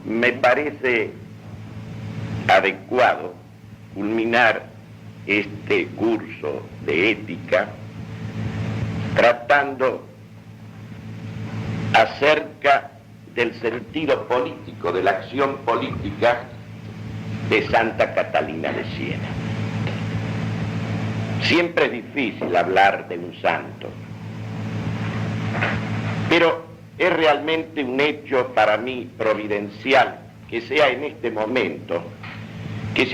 me parece adecuado culminar este curso de ética tratando acerca del sentido político, de la acción política de Santa Catalina de Siena. Siempre es difícil hablar de un santo, pero es realmente un hecho para mí providencial que sea en este momento, que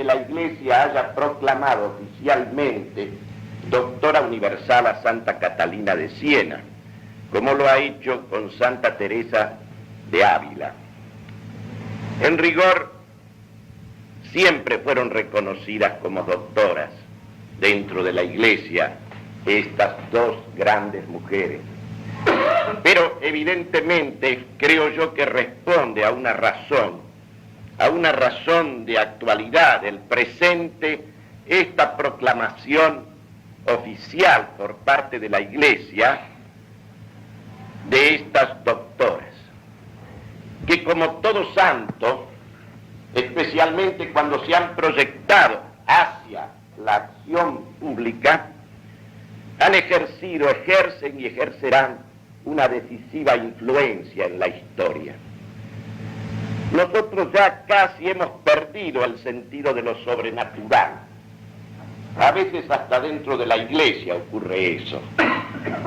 la Iglesia haya proclamado oficialmente doctora universal a Santa Catalina de Siena, como lo ha hecho con Santa Teresa de Ávila. En rigor, siempre fueron reconocidas como doctoras dentro de la Iglesia estas dos grandes mujeres. Pero evidentemente creo yo que responde a una razón de actualidad del presente, esta proclamación oficial por parte de la Iglesia de estas doctoras, que como todo santo, especialmente cuando se han proyectado hacia la acción pública, han ejercido, ejercen y ejercerán una decisiva influencia en la historia. Nosotros ya casi hemos perdido el sentido de lo sobrenatural. A veces hasta dentro de la Iglesia ocurre eso.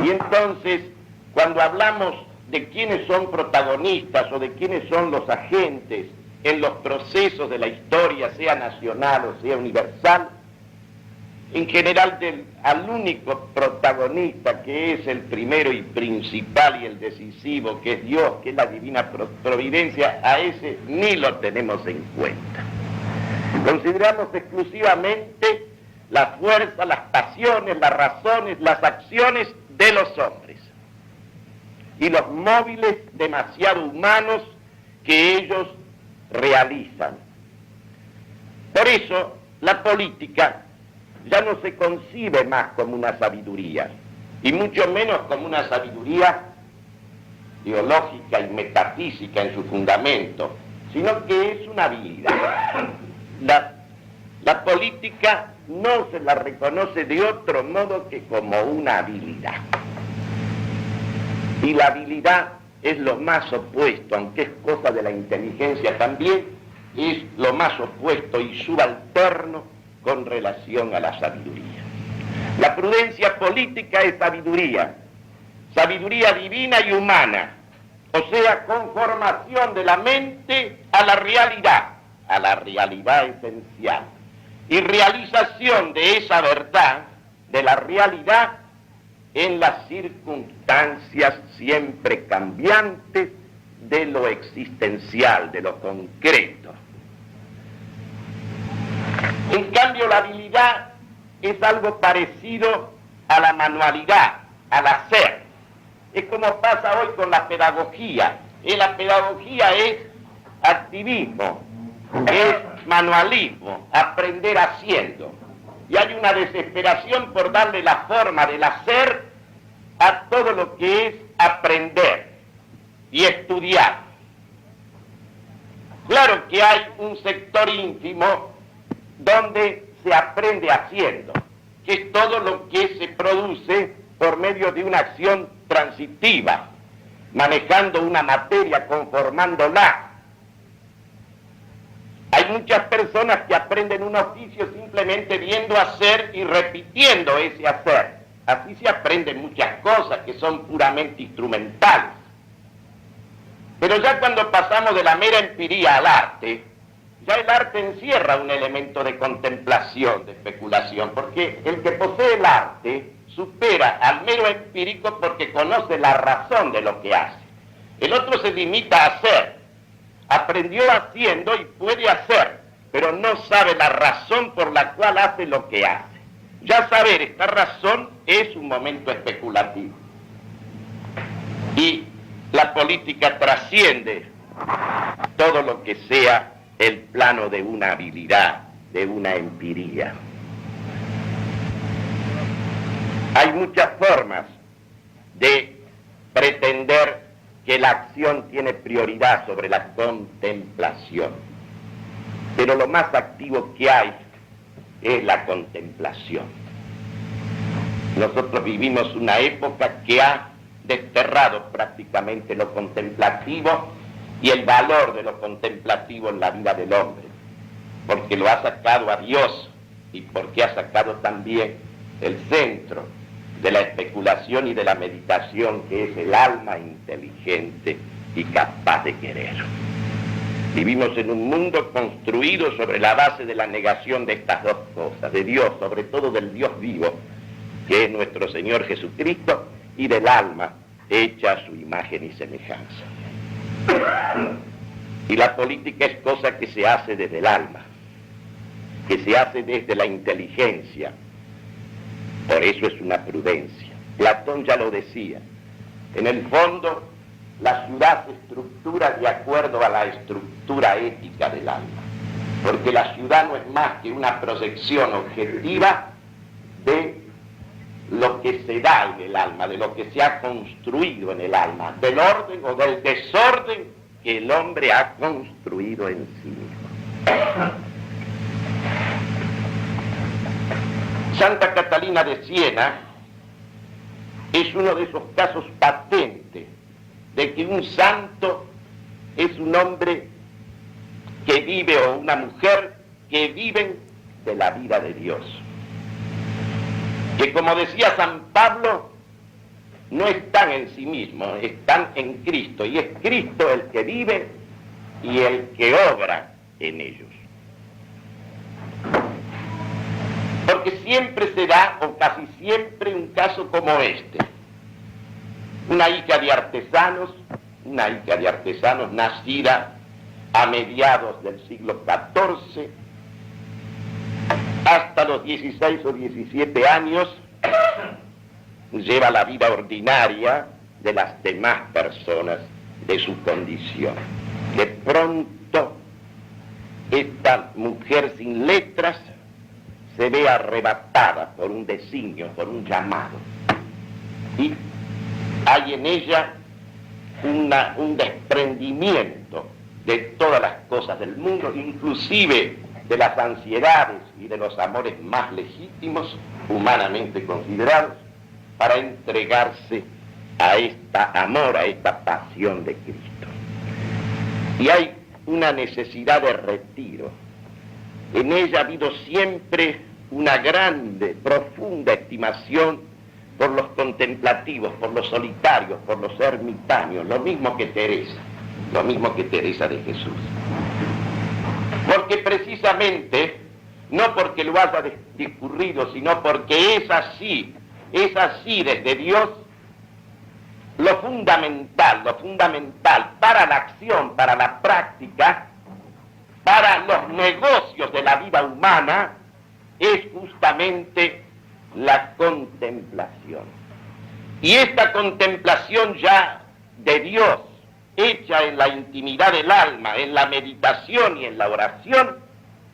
Y entonces, cuando hablamos de quiénes son protagonistas o de quiénes son los agentes en los procesos de la historia, sea nacional o sea universal, en general al único protagonista que es el primero y principal y el decisivo, que es Dios, que es la divina providencia, a ese ni lo tenemos en cuenta. Consideramos exclusivamente la fuerza, las pasiones, las razones, las acciones de los hombres y los móviles demasiado humanos que ellos realizan. Por eso la política ya no se concibe más como una sabiduría, y mucho menos como una sabiduría teológica y metafísica en su fundamento, sino que es una habilidad. La política no se la reconoce de otro modo que como una habilidad. Y la habilidad es lo más opuesto, aunque es cosa de la inteligencia también, es lo más opuesto y subalterno con relación a la sabiduría. La prudencia política es sabiduría divina y humana, o sea, conformación de la mente a la realidad esencial, y realización de esa verdad, de la realidad, en las circunstancias siempre cambiantes de lo existencial, de lo concreto. En cambio, la habilidad es algo parecido a la manualidad, al hacer. Es como pasa hoy con la pedagogía. La pedagogía es activismo, es manualismo, aprender haciendo. Y hay una desesperación por darle la forma del hacer a todo lo que es aprender y estudiar. Claro que hay un sector íntimo donde se aprende haciendo, que es todo lo que se produce por medio de una acción transitiva, manejando una materia, conformándola. Hay muchas personas que aprenden un oficio simplemente viendo hacer y repitiendo ese hacer. Así se aprenden muchas cosas que son puramente instrumentales. Pero ya cuando pasamos de la mera empiría al arte, ya el arte encierra un elemento de contemplación, de especulación, porque el que posee el arte supera al mero empírico porque conoce la razón de lo que hace. El otro se limita a hacer. Aprendió haciendo y puede hacer, pero no sabe la razón por la cual hace lo que hace. Ya saber esta razón es un momento especulativo. Y la política trasciende todo lo que sea el plano de una habilidad, de una empiría. Hay muchas formas de pretender que la acción tiene prioridad sobre la contemplación. Pero lo más activo que hay es la contemplación. Nosotros vivimos una época que ha desterrado prácticamente lo contemplativo y el valor de lo contemplativo en la vida del hombre, porque lo ha sacado a Dios y porque ha sacado también el centro de la especulación y de la meditación, que es el alma inteligente y capaz de querer. Vivimos en un mundo construido sobre la base de la negación de estas dos cosas, de Dios, sobre todo del Dios vivo, que es nuestro Señor Jesucristo, y del alma hecha a su imagen y semejanza. Y la política es cosa que se hace desde el alma, que se hace desde la inteligencia. Por eso es una prudencia. Platón ya lo decía. En el fondo, la ciudad se estructura de acuerdo a la estructura ética del alma, porque la ciudad no es más que una proyección objetiva de lo que se da en el alma, de lo que se ha construido en el alma, del orden o del desorden que el hombre ha construido en sí mismo. Santa Catalina de Siena es uno de esos casos patentes de que un santo es un hombre que vive o una mujer que viven de la vida de Dios. Que, como decía San Pablo, no están en sí mismos, están en Cristo, y es Cristo el que vive y el que obra en ellos. Porque siempre se da, o casi siempre, un caso como este. Una hija de artesanos nacida a mediados del siglo XIV, hasta los 16 o 17 años, lleva la vida ordinaria de las demás personas de su condición. De pronto, esta mujer sin letras se ve arrebatada por un designio, por un llamado. Y hay en ella un desprendimiento de todas las cosas del mundo, inclusive de las ansiedades y de los amores más legítimos, humanamente considerados, para entregarse a este amor, a esta pasión de Cristo. Y hay una necesidad de retiro. En ella ha habido siempre una grande, profunda estimación por los contemplativos, por los solitarios, por los ermitaños, lo mismo que Teresa de Jesús. Porque precisamente, no porque lo haya discurrido, sino porque es así desde Dios, lo fundamental para la acción, para la práctica, para los negocios de la vida humana, es justamente la contemplación. Y esta contemplación ya de Dios, hecha en la intimidad del alma, en la meditación y en la oración,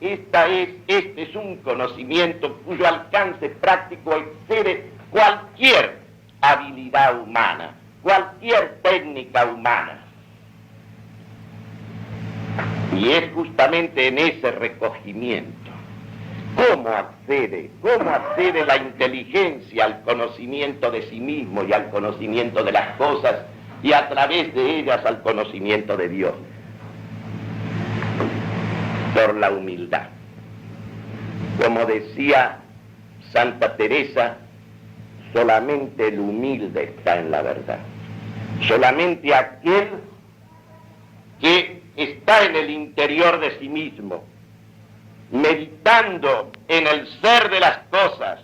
este es un conocimiento cuyo alcance práctico excede cualquier habilidad humana, cualquier técnica humana. Y es justamente en ese recogimiento. ¿Cómo accede la inteligencia al conocimiento de sí mismo y al conocimiento de las cosas, y a través de ellas al conocimiento de Dios? Por la humildad. Como decía Santa Teresa, solamente el humilde está en la verdad. Solamente aquel que está en el interior de sí mismo, meditando en el ser de las cosas,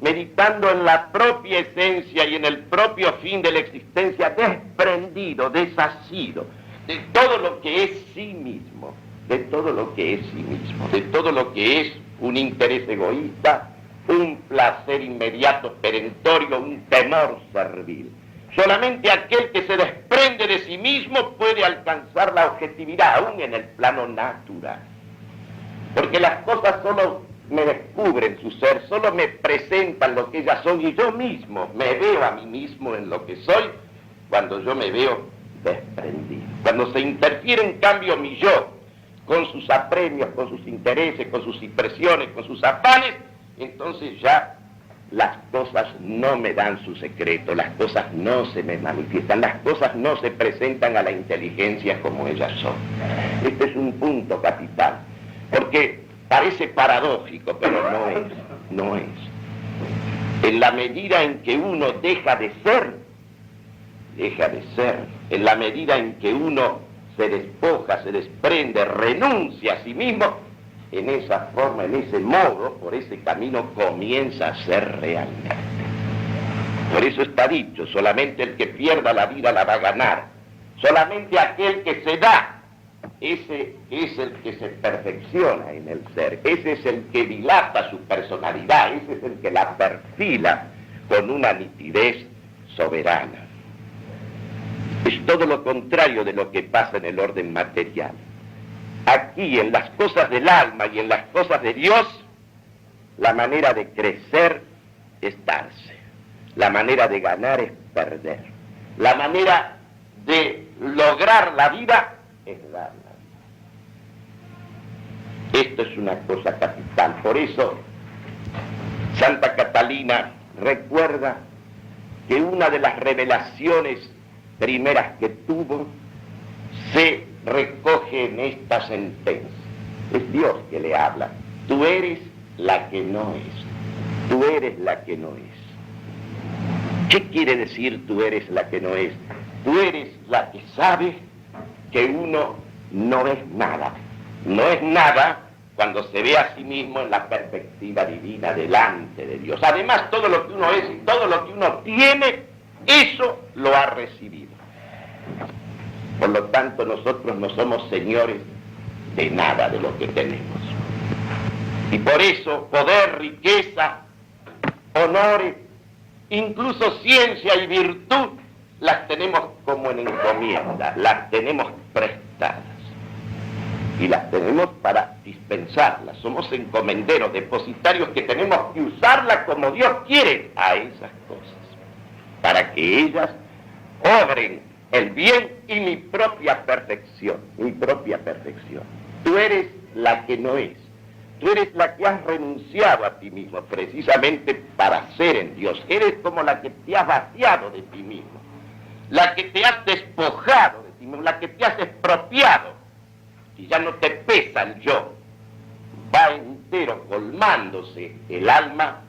meditando en la propia esencia y en el propio fin de la existencia, desprendido, desasido de todo lo que es sí mismo, de todo lo que es sí mismo, de todo lo que es un interés egoísta, un placer inmediato perentorio, un temor servil. Solamente aquel que se desprende de sí mismo puede alcanzar la objetividad, aún en el plano natural. Porque las cosas solo me descubren su ser, solo me presentan lo que ellas son, y yo mismo me veo a mí mismo en lo que soy, cuando yo me veo desprendido. Cuando se interfiere en cambio mi yo, con sus apremios, con sus intereses, con sus impresiones, con sus afanes, entonces ya las cosas no me dan su secreto, las cosas no se me manifiestan, las cosas no se presentan a la inteligencia como ellas son. Este es un punto capital, porque parece paradójico, pero no es. En la medida en que uno deja de ser, en la medida en que uno se despoja, se desprende, renuncia a sí mismo, en esa forma, en ese modo, por ese camino comienza a ser realmente. Por eso está dicho, solamente el que pierda la vida la va a ganar. Solamente aquel que se da, ese es el que se perfecciona en el ser. Ese es el que dilata su personalidad, ese es el que la perfila con una nitidez soberana. Es todo lo contrario de lo que pasa en el orden material. Aquí, en las cosas del alma y en las cosas de Dios, la manera de crecer es darse. La manera de ganar es perder. La manera de lograr la vida es darla. Esto es una cosa capital. Por eso, Santa Catalina recuerda que una de las revelaciones primeras que tuvo se recoge en esta sentencia. Es Dios que le habla. Tú eres la que no es. Tú eres la que no es. ¿Qué quiere decir tú eres la que no es? Tú eres la que sabe que uno no es nada. No es nada cuando se ve a sí mismo en la perspectiva divina delante de Dios. Además, todo lo que uno es y todo lo que uno tiene, eso lo ha recibido. Por lo tanto, nosotros no somos señores de nada de lo que tenemos. Y por eso, poder, riqueza, honores, incluso ciencia y virtud, las tenemos como en encomienda, las tenemos prestadas. Y las tenemos para dispensarlas. Somos encomenderos, depositarios que tenemos que usarlas como Dios quiere a esas cosas, para que ellas obren el bien y mi propia perfección, Tú eres la que no es. Tú eres la que has renunciado a ti mismo precisamente para ser en Dios. Eres como la que te has vaciado de ti mismo, la que te has despojado de ti mismo, la que te has expropiado. Y ya no te pesa el yo. Va entero colmándose el alma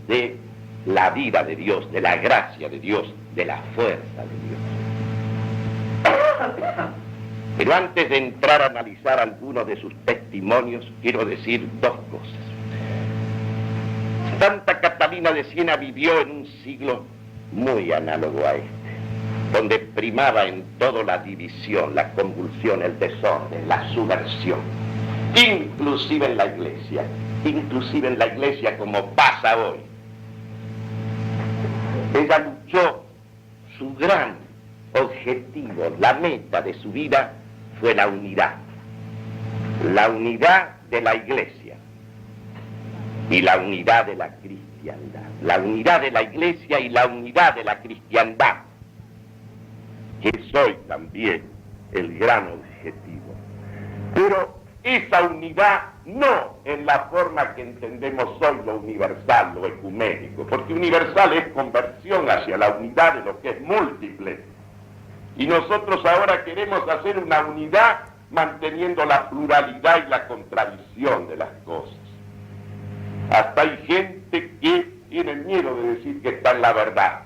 de la vida de Dios, de la gracia de Dios, de la fuerza de Dios. Pero antes de entrar a analizar algunos de sus testimonios, quiero decir dos cosas. Santa Catalina de Siena vivió en un siglo muy análogo a este, donde primaba en todo la división, la convulsión, el desorden, la subversión, inclusive en la iglesia como pasa hoy. Ella luchó, su gran objetivo, la meta de su vida fue la unidad de la iglesia y la unidad de la cristiandad, la unidad de la iglesia y la unidad de la cristiandad, que es hoy también el gran objetivo. Pero esa unidad no en la forma que entendemos hoy lo universal, lo ecuménico, porque universal es conversión hacia la unidad de lo que es múltiple. Y nosotros ahora queremos hacer una unidad manteniendo la pluralidad y la contradicción de las cosas. Hasta hay gente que tiene miedo de decir que está en la verdad,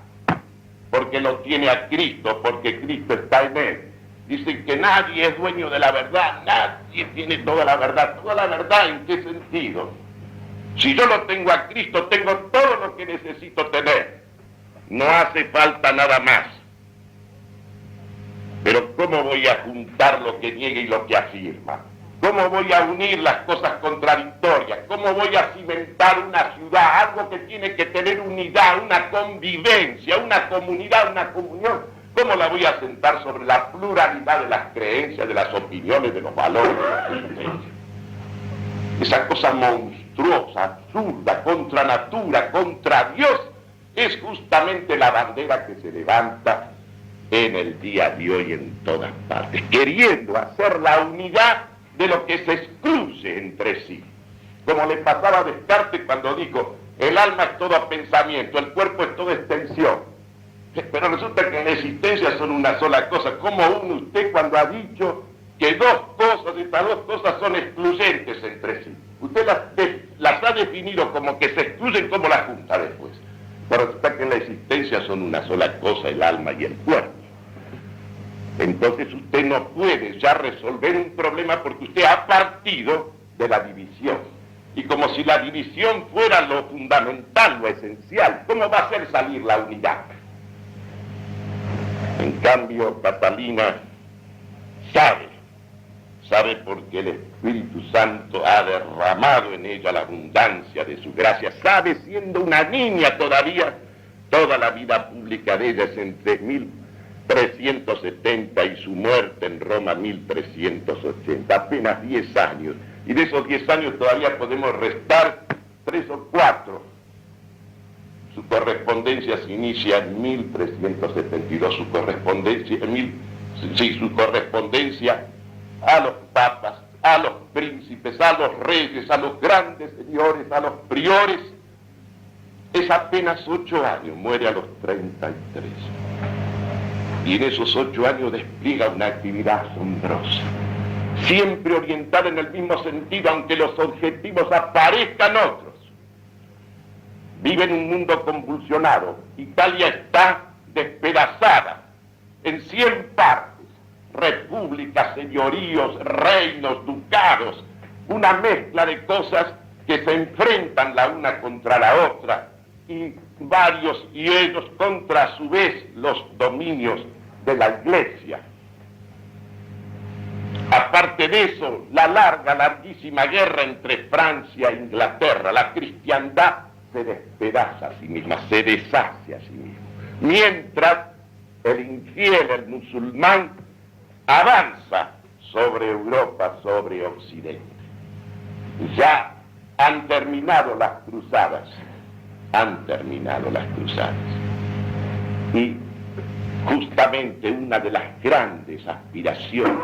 porque lo tiene a Cristo, porque Cristo está en él. Dicen que nadie es dueño de la verdad, nadie tiene toda la verdad. ¿Toda la verdad en qué sentido? Si yo lo tengo a Cristo, tengo todo lo que necesito tener. No hace falta nada más. Pero ¿cómo voy a juntar lo que niega y lo que afirma? ¿Cómo voy a unir las cosas contradictorias? ¿Cómo voy a cimentar una ciudad? Algo que tiene que tener unidad, una convivencia, una comunidad, una comunión. ¿Cómo la voy a sentar sobre la pluralidad de las creencias, de las opiniones, de los valores, de las existencias? Esa cosa monstruosa, absurda, contra natura, contra Dios, es justamente la bandera que se levanta en el día de hoy en todas partes, queriendo hacer la unidad de lo que se excluye entre sí. Como le pasaba a Descartes cuando dijo, el alma es todo pensamiento, el cuerpo es toda extensión. Pero resulta que en la existencia son una sola cosa. ¿Cómo une usted cuando ha dicho que dos cosas, estas dos cosas son excluyentes entre sí? Usted las ha definido como que se excluyen, como la junta después. Pero resulta que en la existencia son una sola cosa, el alma y el cuerpo. Entonces usted no puede ya resolver un problema porque usted ha partido de la división. Y como si la división fuera lo fundamental, lo esencial, ¿cómo va a hacer salir la unidad? En cambio, Catalina sabe porque el Espíritu Santo ha derramado en ella la abundancia de su gracia, sabe, siendo una niña todavía, toda la vida pública de ella es entre 1370 y su muerte en Roma 1380, apenas 10 años, y de esos 10 años todavía podemos restar 3 o 4. Su correspondencia se inicia en 1372, su correspondencia a los papas, a los príncipes, a los reyes, a los grandes señores, a los priores, es apenas 8 años, muere a los 33. Y en esos 8 años despliega una actividad asombrosa, siempre orientada en el mismo sentido, aunque los objetivos aparezcan otros. Vive en un mundo convulsionado. Italia está despedazada en 100 partes, repúblicas, señoríos, reinos, ducados, una mezcla de cosas que se enfrentan la una contra la otra, y varios y ellos contra a su vez los dominios de la Iglesia. Aparte de eso, la larguísima guerra entre Francia e Inglaterra, la cristiandad se despedaza a sí misma, se deshace a sí misma, mientras el infiel, el musulmán, avanza sobre Europa, sobre Occidente. Ya han terminado las cruzadas, y justamente una de las grandes aspiraciones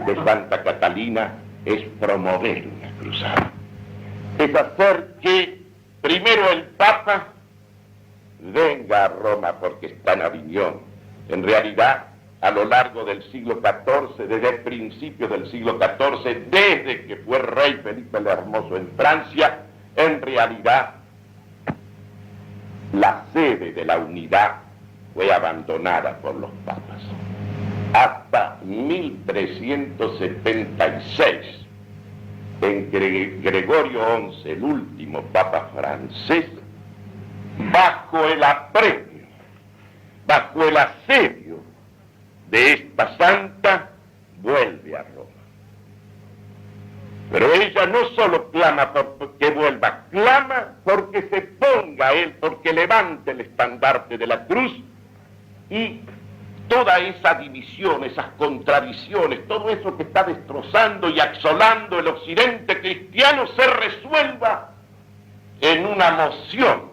de Santa Catalina es promover una cruzada, es hacer que primero el Papa venga a Roma porque está en Aviñón. En realidad, a lo largo del siglo XIV, desde el principio del siglo XIV, desde que fue rey Felipe el Hermoso en Francia, en realidad la sede de la unidad fue abandonada por los papas. Hasta 1376, en que Gregorio XI, el último papa francés, bajo el apremio, bajo el asedio de esta santa, vuelve a Roma. Pero ella no solo clama porque vuelva, clama porque se ponga él, porque levante el estandarte de la cruz, y toda esa división, esas contradicciones, todo eso que está destrozando y asolando el occidente cristiano se resuelva en una moción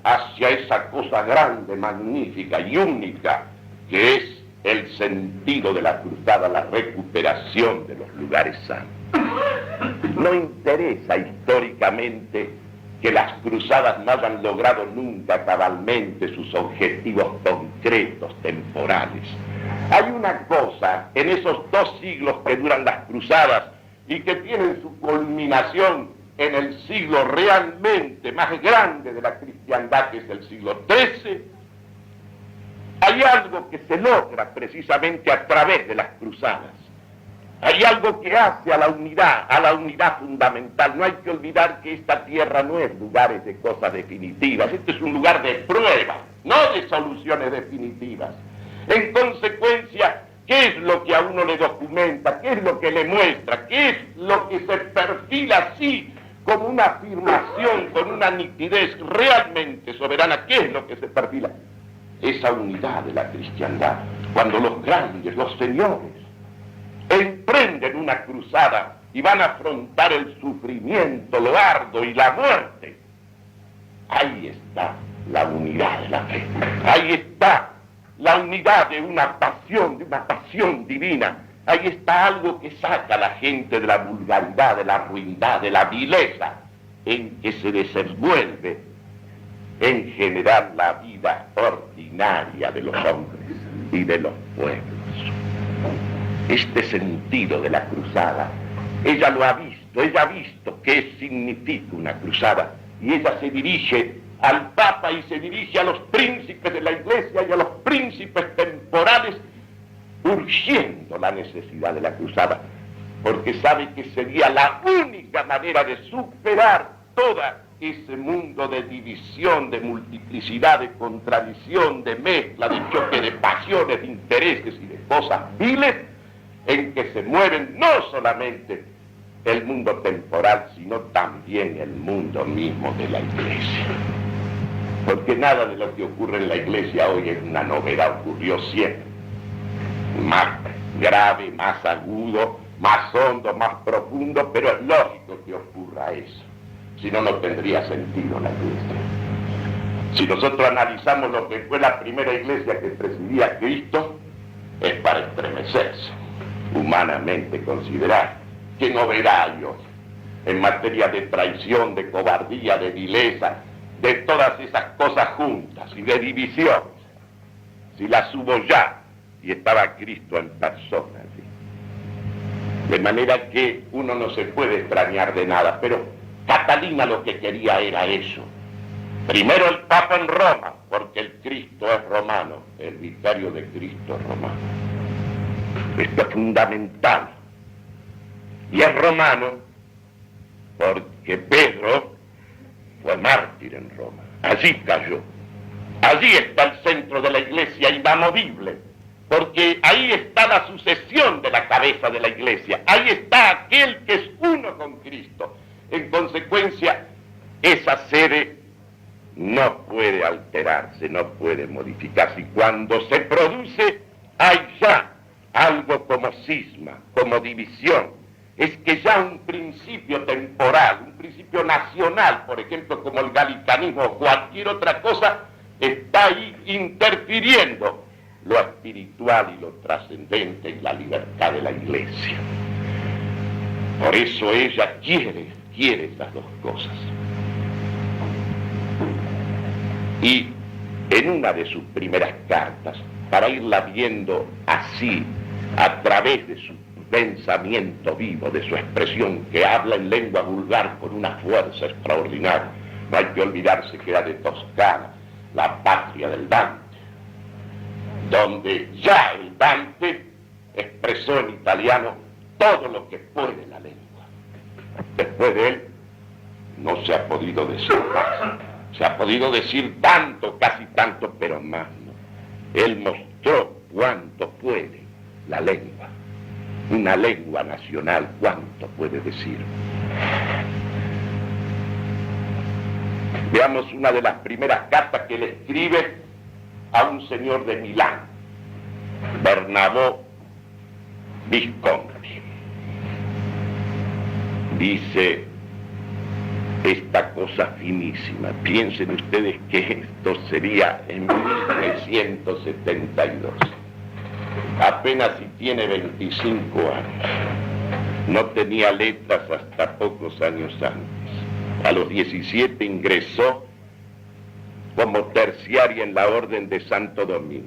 hacia esa cosa grande, magnífica y única que es el sentido de la cruzada, la recuperación de los lugares santos. No interesa históricamente que las cruzadas no hayan logrado nunca cabalmente sus objetivos concretos, temporales. Hay una cosa en esos 2 siglos que duran las cruzadas y que tienen su culminación en el siglo realmente más grande de la cristiandad, que es el siglo XIII. Hay algo que se logra precisamente a través de las cruzadas. Hay algo que hace a la unidad fundamental. No hay que olvidar que esta tierra no es lugar de cosas definitivas. Este es un lugar de prueba, no de soluciones definitivas. En consecuencia, ¿qué es lo que a uno le documenta? ¿Qué es lo que le muestra? ¿Qué es lo que se perfila así como una afirmación, con una nitidez realmente soberana? ¿Qué es lo que se perfila? Esa unidad de la cristiandad. Cuando los grandes, los señores, emprenden una cruzada y van a afrontar el sufrimiento, lo arduo y la muerte, ahí está la unidad de la fe, ahí está la unidad de una pasión divina. Ahí está algo que saca a la gente de la vulgaridad, de la ruindad, de la vileza, en que se desenvuelve en general la vida ordinaria de los hombres y de los pueblos. Este sentido de la cruzada, ella lo ha visto qué significa una cruzada, y ella se dirige al Papa y se dirige a los príncipes de la Iglesia y a los príncipes temporales, urgiendo la necesidad de la cruzada, porque sabe que sería la única manera de superar todo ese mundo de división, de multiplicidad, de contradicción, de mezcla, de choque de pasiones, de intereses y de cosas viles, en que se mueven no solamente el mundo temporal, sino también el mundo mismo de la Iglesia. Porque nada de lo que ocurre en la Iglesia hoy es una novedad, ocurrió siempre. Más grave, más agudo, más hondo, más profundo, pero es lógico que ocurra eso. Si no, no tendría sentido la Iglesia. Si nosotros analizamos lo que fue la primera Iglesia que presidía a Cristo, es para estremecerse, humanamente considerar. ¿Qué novedad hay hoy en materia de traición, de cobardía, de vileza, de todas esas cosas juntas y de división? Si las hubo ya, y estaba Cristo en persona allí. De manera que uno no se puede extrañar de nada, pero Catalina lo que quería era eso. Primero el Papa en Roma, porque el Cristo es romano, el vicario de Cristo es romano. Esto es fundamental. Y es romano porque Pedro fue mártir en Roma. Allí cayó. Allí está el centro de la Iglesia inamovible, porque ahí está la sucesión de la cabeza de la Iglesia. Ahí está aquel que es uno con Cristo. En consecuencia, esa sede no puede alterarse, no puede modificarse. Y cuando se produce, hay ya algo como cisma, como división. Es que ya un principio temporal, un principio nacional, por ejemplo, como el gallicanismo o cualquier otra cosa, está ahí interfiriendo lo espiritual y lo trascendente y la libertad de la Iglesia. Por eso ella quiere estas dos cosas. Y en una de sus primeras cartas, para irla viendo así, a través de su pensamiento vivo, de su expresión, que habla en lengua vulgar con una fuerza extraordinaria, no hay que olvidarse que era de Toscana, la patria del Dante, donde ya el Dante expresó en italiano todo lo que puede la lengua. Después de él no se ha podido decir más. Se ha podido decir tanto, casi tanto, pero más no. Él mostró cuánto puede la lengua. Una lengua nacional, cuánto puede decir. Veamos una de las primeras cartas que él escribe a un señor de Milán, Bernabò Visconti. Dice esta cosa finísima. Piensen ustedes que esto sería en 1372. Apenas si tiene 25 años. No tenía letras hasta pocos años antes. A los 17 ingresó como terciaria en la Orden de Santo Domingo.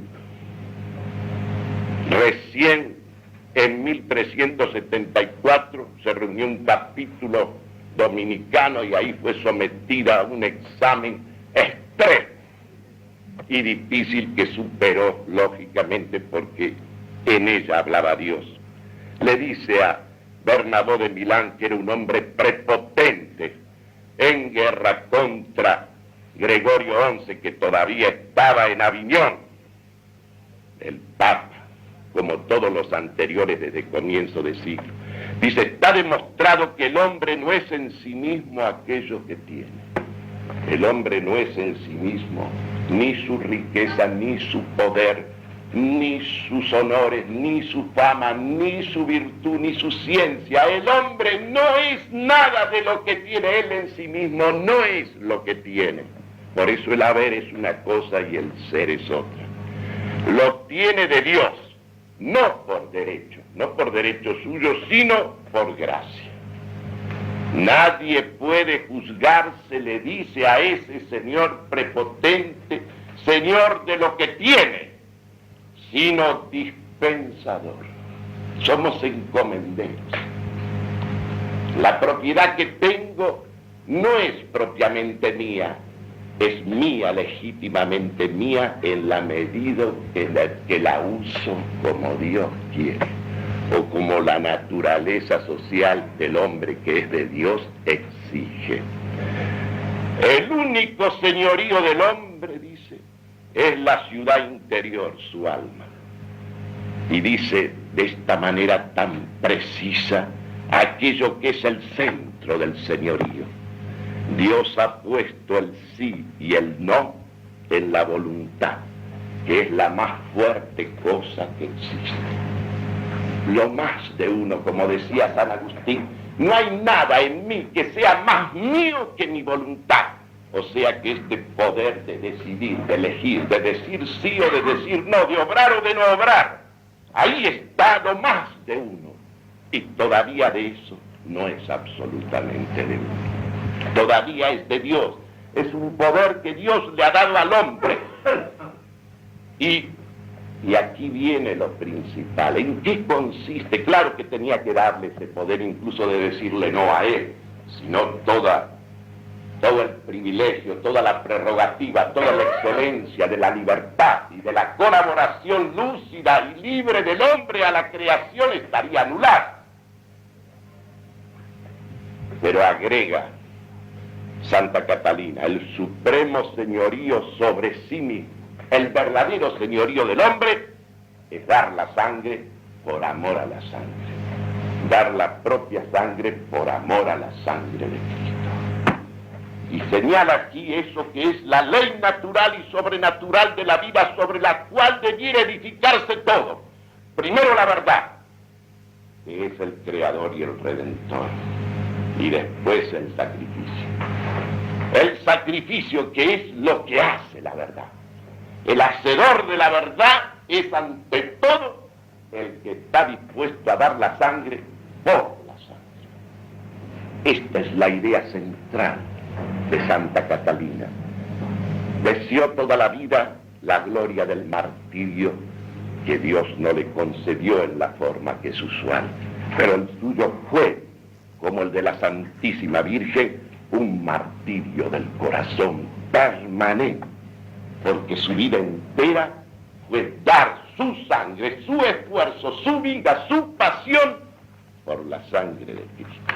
Recién en 1374 se reunió un capítulo dominicano y ahí fue sometida a un examen extremo y difícil que superó, lógicamente, porque en ella hablaba Dios. Le dice a Bernabò de Milán que era un hombre prepotente en guerra contra Gregorio XI, que todavía estaba en Aviñón. El Papa, como todos los anteriores desde comienzo de siglo, dice: está demostrado que el hombre no es en sí mismo aquello que tiene. El hombre no es en sí mismo ni su riqueza, ni su poder, ni sus honores, ni su fama, ni su virtud, ni su ciencia. El hombre no es nada de lo que tiene él en sí mismo, no es lo que tiene. Por eso el haber es una cosa y el ser es otra. lo tiene de Dios, no por derecho suyo, sino por gracia. Nadie puede juzgarse, le dice a ese Señor prepotente, Señor de lo que tiene, sino dispensador. Somos encomenderos. La propiedad que tengo no es propiamente mía, es mía, legítimamente mía, en la medida que la uso como Dios quiere, o como la naturaleza social del hombre que es de Dios exige. El único señorío del hombre, dice, es la ciudad interior, su alma. Y dice de esta manera tan precisa aquello que es el centro del señorío. Dios ha puesto el sí y el no en la voluntad, que es la más fuerte cosa que existe. Lo más de uno, como decía San Agustín, no hay nada en mí que sea más mío que mi voluntad. O sea que este poder de decidir, de elegir, de decir sí o de decir no, de obrar o de no obrar, ahí está lo más de uno. Y todavía de eso no es absolutamente de uno. Todavía es de Dios. Es un poder que Dios le ha dado al hombre. Y aquí viene lo principal. ¿En qué consiste? Claro que tenía que darle ese poder incluso de decirle no a él, sino todo el privilegio, toda la prerrogativa, toda la excelencia de la libertad y de la colaboración lúcida y libre del hombre a la creación estaría anulada. Pero agrega Santa Catalina, el supremo señorío sobre sí mismo, el verdadero señorío del hombre es dar la sangre por amor a la sangre, dar la propia sangre por amor a la sangre de Cristo. Y señala aquí eso que es la ley natural y sobrenatural de la vida sobre la cual debiera edificarse todo. Primero la verdad, que es el Creador y el Redentor, y después el sacrificio. El sacrificio que es lo que hace la verdad. El hacedor de la verdad es ante todo el que está dispuesto a dar la sangre por la sangre. Esta es la idea central de Santa Catalina. Deseó toda la vida la gloria del martirio que Dios no le concedió en la forma que es usual, pero el suyo fue, como el de la Santísima Virgen, un martirio del corazón permanente, porque su vida entera fue dar su sangre, su esfuerzo, su vida, su pasión por la sangre de Cristo.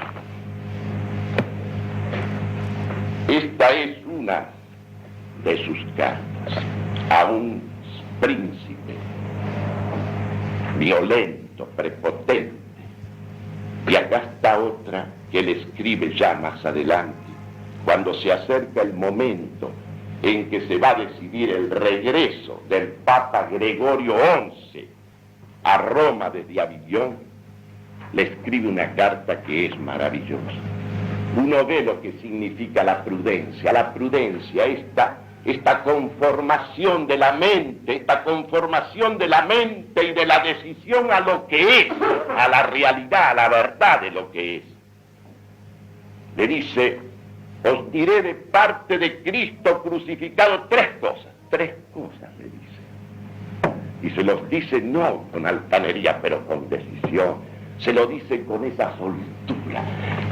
Esta es una de sus cartas a un príncipe violento, prepotente. Y acá está otra que él escribe ya más adelante, cuando se acerca el momento en que se va a decidir el regreso del Papa Gregorio XI a Roma desde Avillón. Le escribe una carta que es maravillosa. Uno ve lo que significa la prudencia, esta conformación de la mente, y de la decisión a lo que es, a la realidad, a la verdad de lo que es. Le dice, os diré de parte de Cristo crucificado tres cosas le dice. Y se los dice no con altanería, pero con decisión. Se lo dice con esa soltura,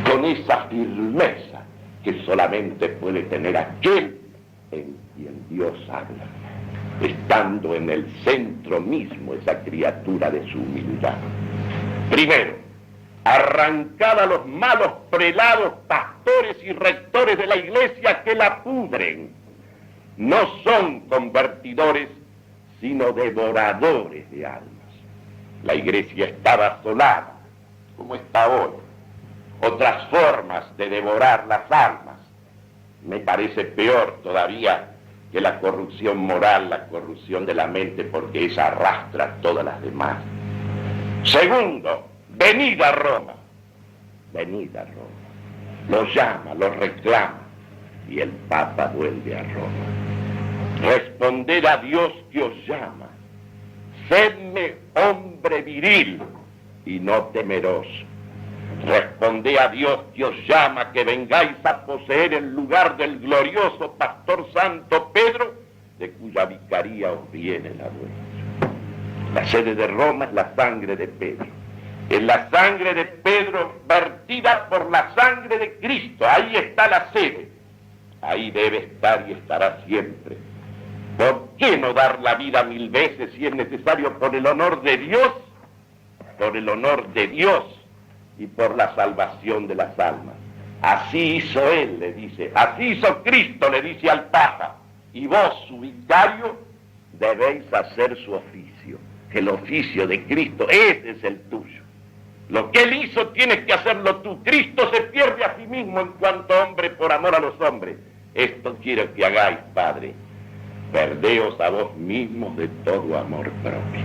con esa firmeza que solamente puede tener aquel en quien Dios habla, estando en el centro mismo esa criatura de su humildad. Primero, arrancad a los malos prelados, pastores y rectores de la iglesia que la pudren. No son convertidores, sino devoradores de almas. La iglesia estaba asolada, como está hoy. Otras formas de devorar las almas me parece peor todavía que la corrupción moral, la corrupción de la mente, porque esa arrastra a todas las demás. Segundo, venid a Roma. Lo llama, lo reclama, y el Papa vuelve a Roma. Responded a Dios que os llama sedme hombre viril y no temeroso. Responded a Dios que os llama, que vengáis a poseer el lugar del glorioso pastor santo Pedro, de cuya vicaría os viene la dueña. La sede de Roma es la sangre de Pedro. Es la sangre de Pedro vertida por la sangre de Cristo. Ahí está la sede. Ahí debe estar y estará siempre. ¿Por qué no dar la vida 1000 veces si es necesario por el honor de Dios? Por el honor de Dios y por la salvación de las almas. Así hizo Él, le dice. Así hizo Cristo, le dice al Papa. Y vos, su vicario, debéis hacer su oficio. El oficio de Cristo, ese es el tuyo. Lo que Él hizo tienes que hacerlo tú. Cristo se pierde a sí mismo en cuanto hombre por amor a los hombres. Esto quiero que hagáis, Padre. Perdeos a vos mismos de todo amor propio.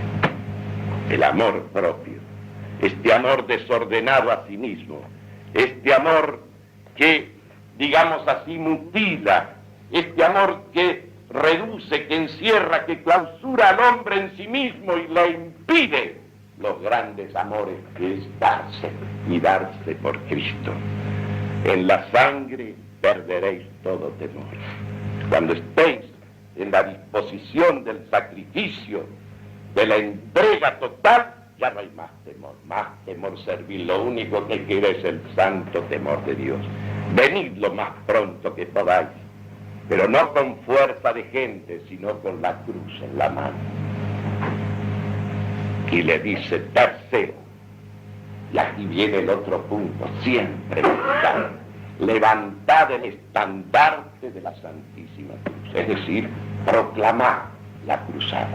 El amor propio. Este amor desordenado a sí mismo. Este amor que, digamos así, mutila. Este amor que reduce, que encierra, que clausura al hombre en sí mismo y le impide los grandes amores que es darse y darse por Cristo. En la sangre perderéis todo temor. Cuando estéis en la disposición del sacrificio, de la entrega total, ya no hay más temor servil. Lo único que queda es el santo temor de Dios. Venid lo más pronto que podáis, pero no con fuerza de gente, sino con la cruz en la mano. Y le dice tercero, y aquí viene el otro punto, siempre levantad el estandarte de la Santísima Cruz, es decir, proclamad la cruzada.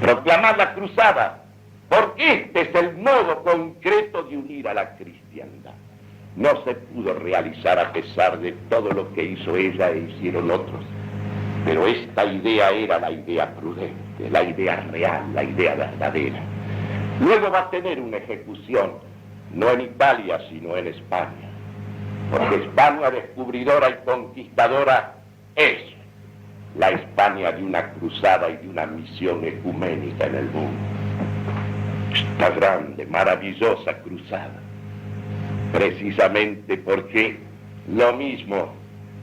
Proclamad la cruzada, porque este es el modo concreto de unir a la cristiandad. No se pudo realizar a pesar de todo lo que hizo ella e hicieron otros. Pero esta idea era la idea prudente, la idea real, la idea verdadera. Luego va a tener una ejecución, no en Italia, sino en España. Porque España descubridora y conquistadora es la España de una cruzada y de una misión ecuménica en el mundo. Esta grande, maravillosa cruzada. Precisamente porque lo mismo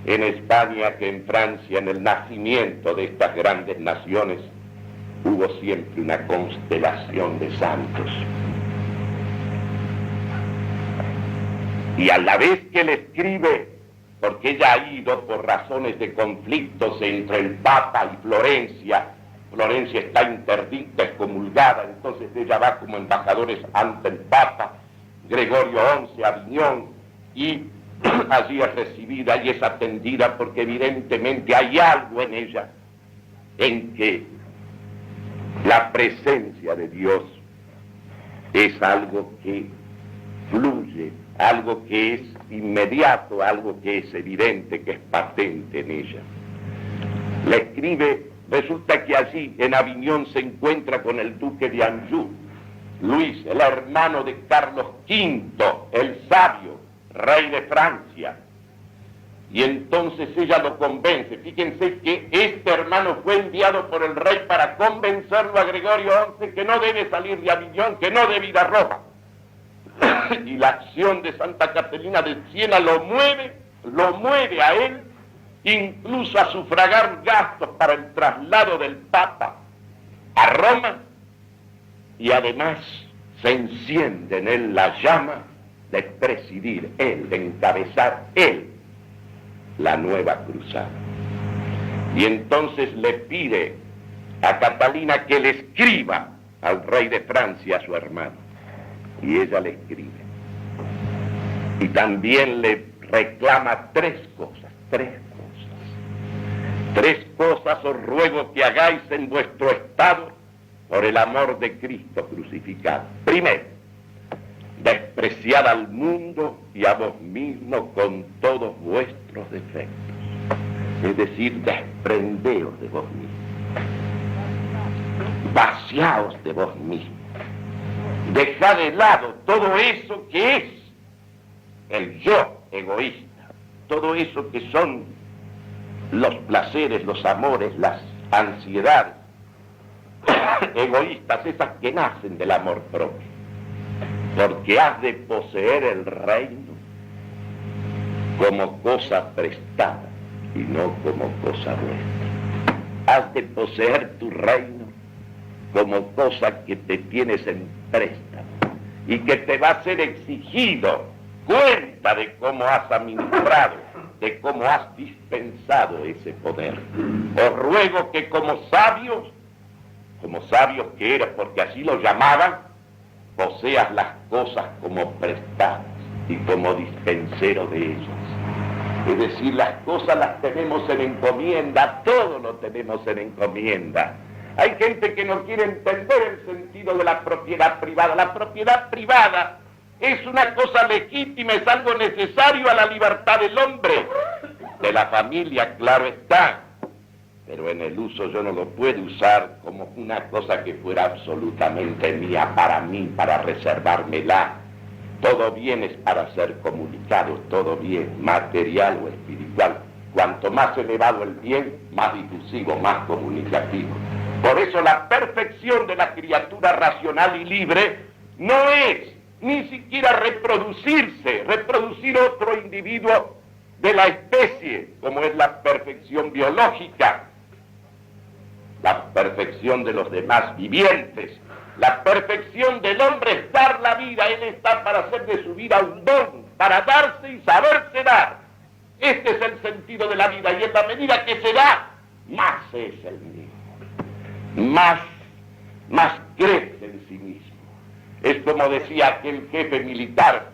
en España que en Francia, en el nacimiento de estas grandes naciones, hubo siempre una constelación de santos. Y a la vez que él escribe, porque ella ha ido por razones de conflictos entre el Papa y Florencia está interdicta, excomulgada, entonces ella va como embajadores ante el Papa, Gregorio XI a Aviñón, y allí es recibida y es atendida porque evidentemente hay algo en ella en que la presencia de Dios es algo que fluye, algo que es inmediato, algo que es evidente, que es patente en ella. Le escribe, resulta que allí en Aviñón se encuentra con el duque de Anjou, Luis, el hermano de Carlos V, el sabio, rey de Francia. Y entonces ella lo convence. Fíjense que este hermano fue enviado por el rey para convencerlo a Gregorio XI que no debe salir de Aviñón, que no debe ir a Roma. Y la acción de Santa Catalina de Siena lo mueve a él, incluso a sufragar gastos para el traslado del Papa a Roma, y además se enciende en él la llama de presidir él, de encabezar él la nueva cruzada. Y entonces le pide a Catalina que le escriba al rey de Francia, a su hermano, y ella le escribe. Y también le reclama tres cosas os ruego que hagáis en vuestro estado por el amor de Cristo crucificado. Primero, despreciad al mundo y a vos mismos con todos vuestros defectos. Es decir, desprendeos de vos mismos. Vaciaos de vos mismos. Dejad de lado todo eso que es el yo egoísta. Todo eso que son los placeres, los amores, las ansiedades. egoístas, esas que nacen del amor propio. Porque has de poseer el reino como cosa prestada y no como cosa vuestra. Has de poseer tu reino como cosa que te tienes en préstamo y que te va a ser exigido cuenta de cómo has administrado, de cómo has dispensado ese poder. Os ruego que como sabios que eras, porque así lo llamaban, poseas las cosas como prestadas y como dispensero de ellas. Es decir, las cosas las tenemos en encomienda, todo lo tenemos en encomienda. Hay gente que no quiere entender el sentido de la propiedad privada. La propiedad privada es una cosa legítima, es algo necesario a la libertad del hombre, de la familia, claro está, pero en el uso yo no lo puedo usar como una cosa que fuera absolutamente mía, para mí, para reservármela. Todo bien es para ser comunicado, todo bien, material o espiritual. Cuanto más elevado el bien, más difusivo, más comunicativo. Por eso la perfección de la criatura racional y libre no es ni siquiera reproducir otro individuo de la especie, como es la perfección biológica, la perfección de los demás vivientes. La perfección del hombre es dar la vida, él está para hacer de su vida un don, para darse y saberse dar. Este es el sentido de la vida, y en la medida que se da, más es el mismo, más crece en sí mismo. Es como decía aquel jefe militar,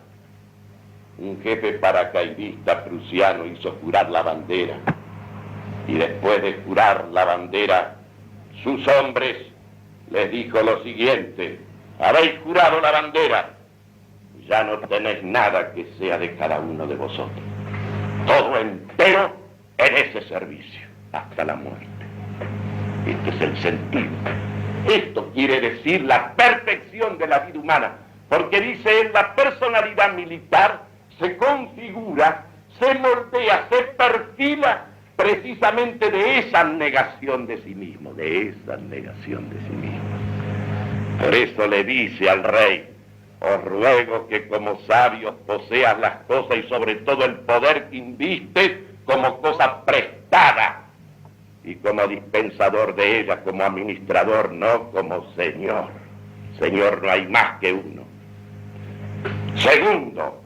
un jefe paracaidista prusiano, hizo jurar la bandera, y después de jurar la bandera, sus hombres les dijo lo siguiente: habéis jurado la bandera, ya no tenéis nada que sea de cada uno de vosotros, todo entero en ese servicio, hasta la muerte. Este es el sentido. Esto quiere decir la perfección de la vida humana, porque dice él, la personalidad militar se configura, se moldea, se perfila precisamente de esa negación de sí mismo, de esa negación de sí mismo. Por eso le dice al rey: os ruego que como sabios poseas las cosas y sobre todo el poder que invistes como cosa prestada, y como dispensador de ella, como administrador, no como señor. Señor no hay más que uno. Segundo,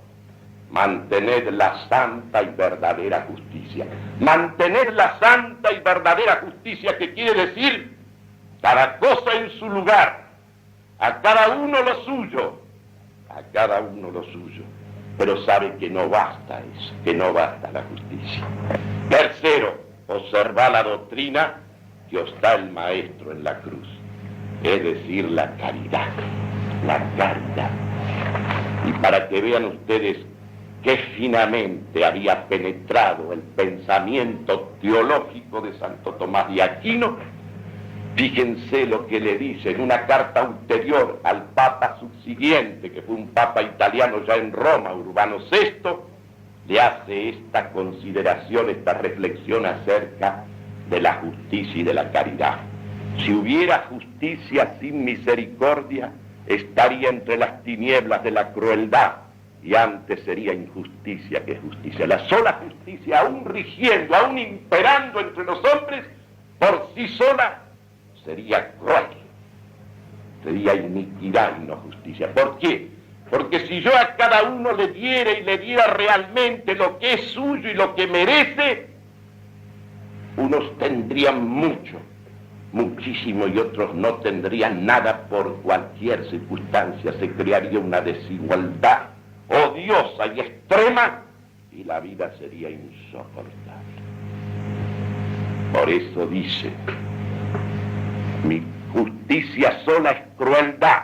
mantened la santa y verdadera justicia. Mantened la santa y verdadera justicia, que quiere decir cada cosa en su lugar, a cada uno lo suyo, a cada uno lo suyo. Pero sabe que no basta eso, que no basta la justicia. Tercero, observa la doctrina que os da el Maestro en la cruz, es decir, la caridad, la caridad. Y para que vean ustedes qué finamente había penetrado el pensamiento teológico de Santo Tomás de Aquino, fíjense lo que le dice en una carta ulterior al Papa subsiguiente, que fue un Papa italiano ya en Roma, Urbano VI, le hace esta consideración, esta reflexión acerca de la justicia y de la caridad. Si hubiera justicia sin misericordia, estaría entre las tinieblas de la crueldad, y antes sería injusticia que justicia. La sola justicia, aún rigiendo, aún imperando entre los hombres, por sí sola, sería cruel, sería iniquidad y no justicia. ¿Por qué? Porque si yo a cada uno le diera realmente lo que es suyo y lo que merece, unos tendrían mucho, muchísimo, y otros no tendrían nada por cualquier circunstancia. Se crearía una desigualdad odiosa y extrema, y la vida sería insoportable. Por eso dice: mi justicia sola es crueldad,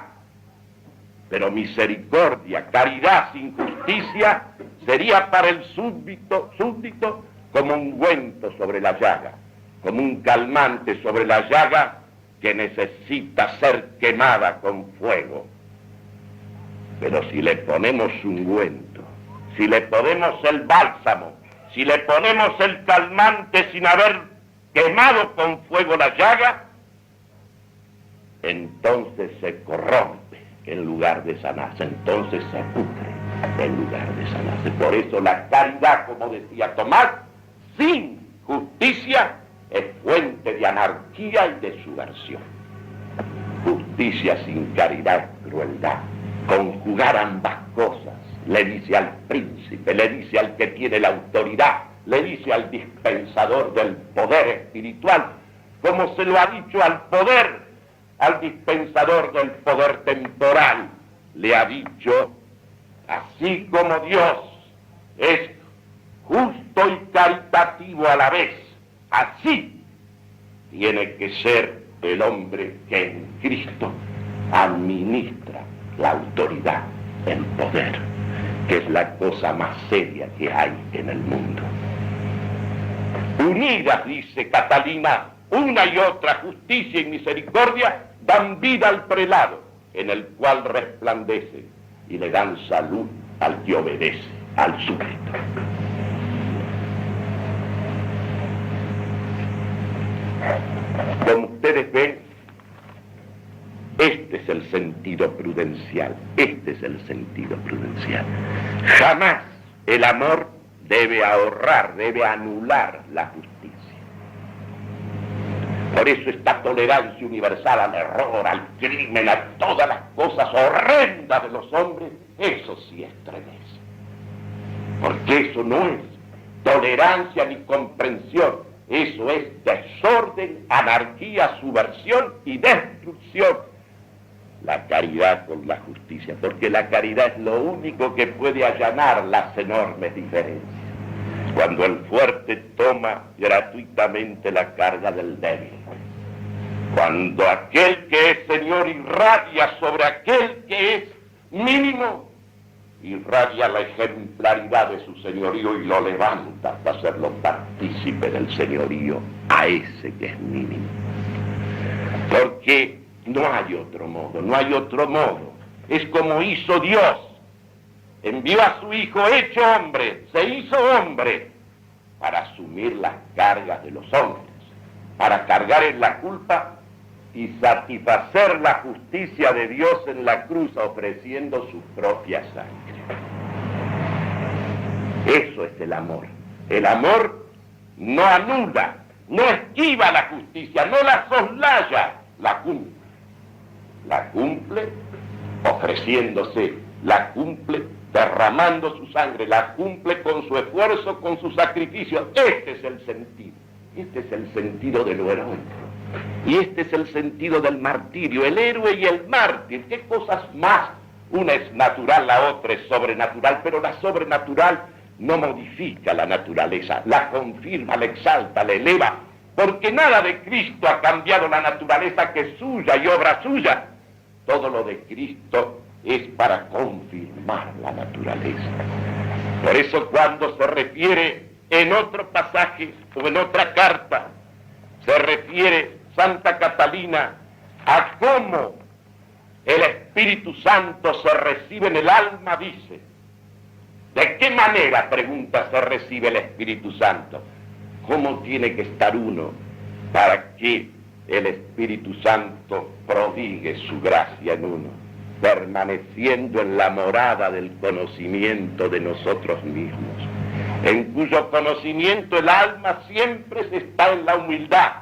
pero misericordia, caridad sin justicia sería para el súbdito como un ungüento sobre la llaga, como un calmante sobre la llaga que necesita ser quemada con fuego. Pero si le ponemos ungüento, si le ponemos el bálsamo, si le ponemos el calmante sin haber quemado con fuego la llaga, entonces se corrompe en lugar de sanarse, entonces se pudre en lugar de sanarse. Por eso la caridad, como decía Tomás, sin justicia es fuente de anarquía y de subversión. Justicia sin caridad es crueldad. Conjugar ambas cosas, le dice al príncipe, le dice al que tiene la autoridad, le dice al dispensador del poder espiritual, como se lo ha dicho al poder, al dispensador del poder temporal, le ha dicho, así como Dios es justo y caritativo a la vez, así tiene que ser el hombre que en Cristo administra la autoridad, el poder, que es la cosa más seria que hay en el mundo. Unidas, dice Catalina, una y otra justicia y misericordia dan vida al prelado, en el cual resplandece, y le dan salud al que obedece, al súbdito. Como ustedes ven, este es el sentido prudencial, este es el sentido prudencial. Jamás el amor debe ahorrar, debe anular la justicia. Por eso esta tolerancia universal al error, al crimen, a todas las cosas horrendas de los hombres, eso sí estremece. Porque eso no es tolerancia ni comprensión, eso es desorden, anarquía, subversión y destrucción. La caridad con la justicia, porque la caridad es lo único que puede allanar las enormes diferencias. Cuando el fuerte toma gratuitamente la carga del débil, cuando aquel que es señor irradia sobre aquel que es mínimo, irradia la ejemplaridad de su señorío y lo levanta hasta hacerlo partícipe del señorío a ese que es mínimo. Porque no hay otro modo, no hay otro modo. Es como hizo Dios. Envió a su Hijo hecho hombre, se hizo hombre para asumir las cargas de los hombres, para cargar en la culpa y satisfacer la justicia de Dios en la cruz ofreciendo su propia sangre. Eso es el amor. El amor no anula, no esquiva la justicia, no la soslaya, la cumple. La cumple ofreciéndose, la cumple derramando su sangre, la cumple con su esfuerzo, con su sacrificio. Este es el sentido. Este es el sentido de lo heroico. Y este es el sentido del martirio, el héroe y el mártir. ¿Qué cosas más? Una es natural, la otra es sobrenatural, pero la sobrenatural no modifica la naturaleza, la confirma, la exalta, la eleva, porque nada de Cristo ha cambiado la naturaleza que es suya y obra suya. Todo lo de Cristo es para confirmar la naturaleza. Por eso cuando se refiere en otro pasaje o en otra carta, se refiere Santa Catalina a cómo el Espíritu Santo se recibe en el alma, dice. ¿De qué manera, pregunta, se recibe el Espíritu Santo? ¿Cómo tiene que estar uno para que el Espíritu Santo prodigue su gracia en uno? Permaneciendo en la morada del conocimiento de nosotros mismos, en cuyo conocimiento el alma siempre está en la humildad,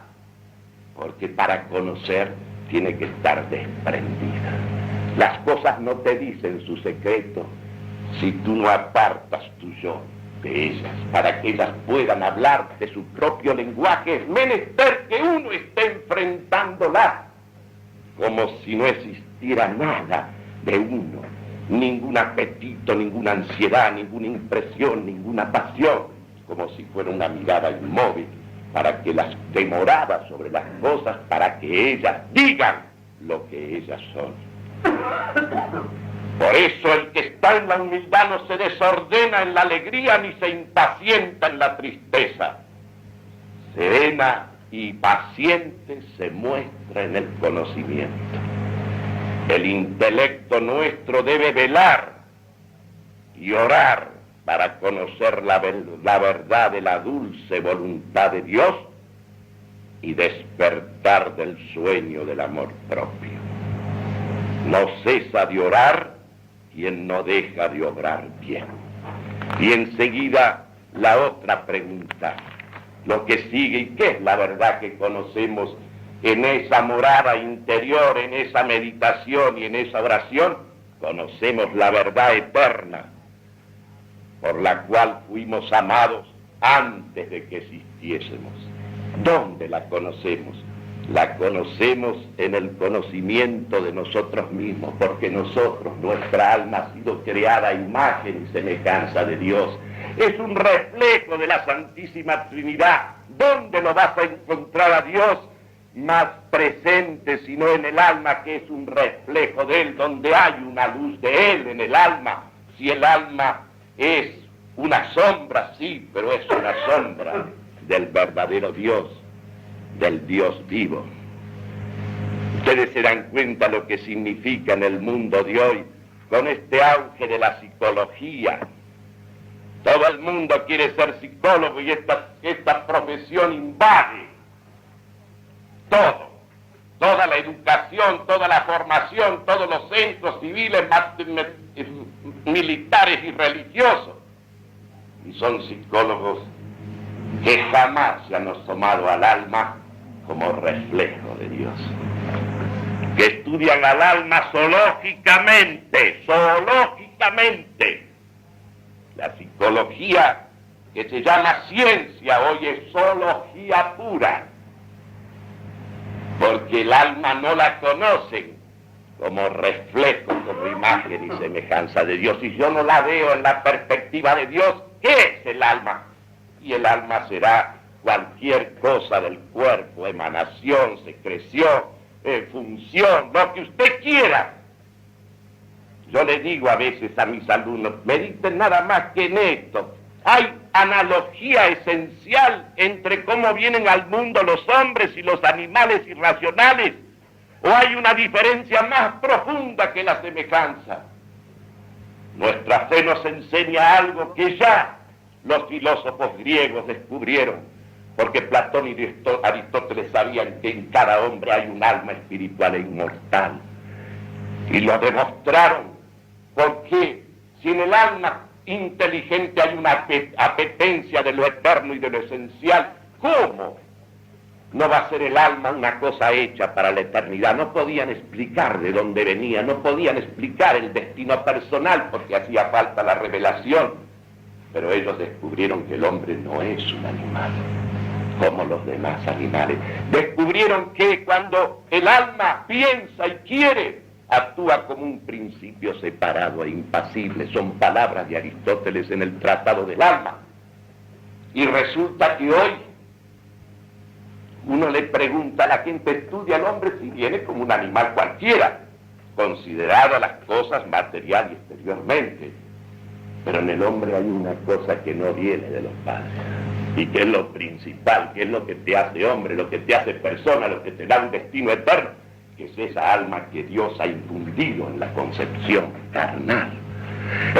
porque para conocer tiene que estar desprendida. Las cosas no te dicen su secreto si tú no apartas tu yo de ellas, para que ellas puedan hablar de su propio lenguaje. Es menester que uno esté enfrentándolas como si no existiera nada de uno, ningún apetito, ninguna ansiedad, ninguna impresión, ninguna pasión, como si fuera una mirada inmóvil, para que las demoraba sobre las cosas, para que ellas digan lo que ellas son. Por eso el que está en la humildad no se desordena en la alegría ni se impacienta en la tristeza. Serena y paciente se muestra en el conocimiento. El intelecto nuestro debe velar y orar para conocer la verdad de la dulce voluntad de Dios, y despertar del sueño del amor propio. No cesa de orar quien no deja de obrar bien. Y enseguida la otra pregunta, lo que sigue, ¿y qué es la verdad que conocemos en esa morada interior, en esa meditación y en esa oración? Conocemos la verdad eterna, por la cual fuimos amados antes de que existiésemos. ¿Dónde la conocemos? La conocemos en el conocimiento de nosotros mismos, porque nosotros, nuestra alma ha sido creada a imagen y semejanza de Dios. Es un reflejo de la Santísima Trinidad. ¿Dónde lo vas a encontrar a Dios más presente sino en el alma, que es un reflejo de Él, donde hay una luz de Él en el alma? Si el alma es una sombra, sí, pero es una sombra del verdadero Dios, del Dios vivo. Ustedes se dan cuenta lo que significa en el mundo de hoy, con este auge de la psicología. Todo el mundo quiere ser psicólogo y esta profesión invade todo, toda la educación, toda la formación, todos los centros civiles, militares y religiosos. Y son psicólogos que jamás se han asomado al alma como reflejo de Dios, que estudian al alma zoológicamente. La psicología que se llama ciencia hoy es zoología pura, porque el alma no la conocen como reflejo, como imagen y semejanza de Dios. Y yo no la veo en la perspectiva de Dios, ¿qué es el alma? Y el alma será cualquier cosa del cuerpo, emanación, secreción, función, lo que usted quiera. Yo le digo a veces a mis alumnos, mediten nada más que en esto. Hay analogía esencial entre cómo vienen al mundo los hombres y los animales irracionales, o hay una diferencia más profunda que la semejanza. Nuestra fe nos enseña algo que ya los filósofos griegos descubrieron, porque Platón y Aristóteles sabían que en cada hombre hay un alma espiritual e inmortal, y lo demostraron. Porque si en el alma inteligente hay una apetencia de lo eterno y de lo esencial, ¿cómo no va a ser el alma una cosa hecha para la eternidad? No podían explicar de dónde venía, no podían explicar el destino personal porque hacía falta la revelación, pero ellos descubrieron que el hombre no es un animal como los demás animales. Descubrieron que cuando el alma piensa y quiere, actúa como un principio separado e impasible. Son palabras de Aristóteles en el Tratado del Alma. Y resulta que hoy uno le pregunta a la gente, estudia al hombre si viene como un animal cualquiera, considerado las cosas material y exteriormente. Pero en el hombre hay una cosa que no viene de los padres, y que es lo principal, que es lo que te hace hombre, lo que te hace persona, lo que te da un destino eterno, que es esa alma que Dios ha infundido en la concepción carnal.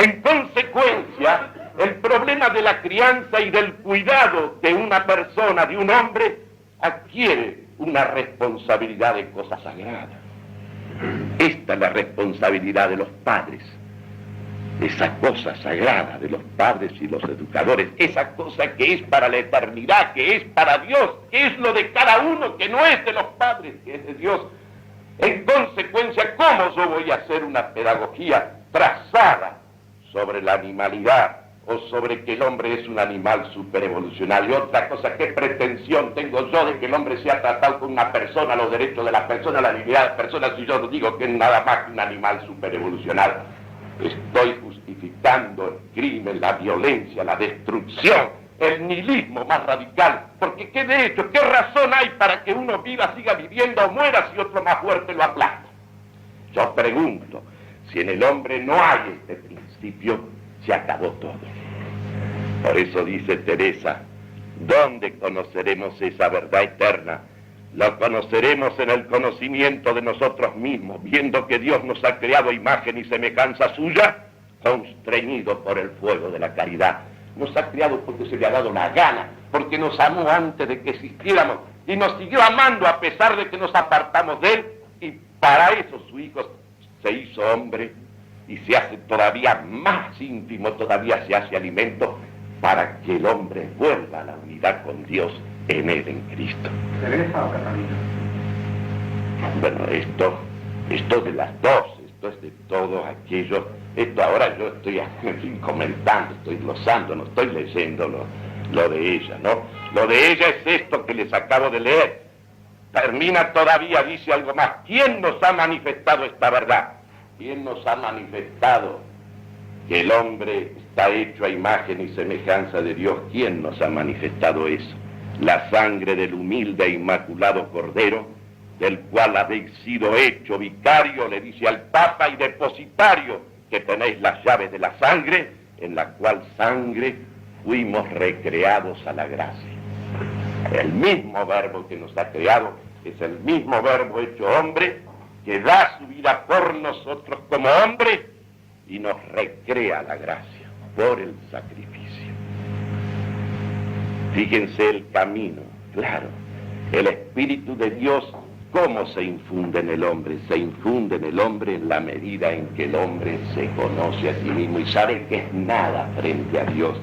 En consecuencia, el problema de la crianza y del cuidado de una persona, de un hombre, adquiere una responsabilidad de cosas sagradas. Esta es la responsabilidad de los padres, esa cosa sagrada de los padres y los educadores, esa cosa que es para la eternidad, que es para Dios, que es lo de cada uno, que no es de los padres, que es de Dios. En consecuencia, ¿cómo yo voy a hacer una pedagogía trazada sobre la animalidad o sobre que el hombre es un animal superevolucionario? Otra cosa, ¿qué pretensión tengo yo de que el hombre sea tratado con una persona, los derechos de la persona, la dignidad de la persona, si yo no digo que es nada más que un animal superevolucionario? Estoy justificando el crimen, la violencia, la destrucción, el nihilismo más radical, porque ¿qué de hecho, qué razón hay para que uno viva, siga viviendo o muera si otro más fuerte lo aplasta? Yo pregunto, si en el hombre no hay este principio, se acabó todo. Por eso dice Teresa, ¿dónde conoceremos esa verdad eterna? Lo conoceremos en el conocimiento de nosotros mismos, viendo que Dios nos ha creado a imagen y semejanza suya, constreñido por el fuego de la caridad. Nos ha creado porque se le ha dado la gana, porque nos amó antes de que existiéramos, y nos siguió amando a pesar de que nos apartamos de él, y para eso su Hijo se hizo hombre y se hace todavía más íntimo, todavía se hace alimento para que el hombre vuelva a la unidad con Dios en él, en Cristo. ¿Teresa o Catalina? Bueno, esto de las dos, esto es de todo aquello. Esto ahora yo estoy comentando, estoy glosando, no estoy leyendo lo de ella, ¿no? Lo de ella es esto que les acabo de leer. Termina todavía, dice algo más. ¿Quién nos ha manifestado esta verdad? ¿Quién nos ha manifestado que el hombre está hecho a imagen y semejanza de Dios? ¿Quién nos ha manifestado eso? La sangre del humilde e inmaculado Cordero, del cual habéis sido hecho vicario, le dice al Papa, y depositario, que tenéis las llaves de la sangre, en la cual sangre fuimos recreados a la gracia. El mismo verbo que nos ha creado es el mismo verbo hecho hombre, que da su vida por nosotros como hombre y nos recrea a la gracia por el sacrificio. Fíjense el camino, claro, el Espíritu de Dios. ¿Cómo se infunde en el hombre? Se infunde en el hombre en la medida en que el hombre se conoce a sí mismo y sabe que es nada frente a Dios.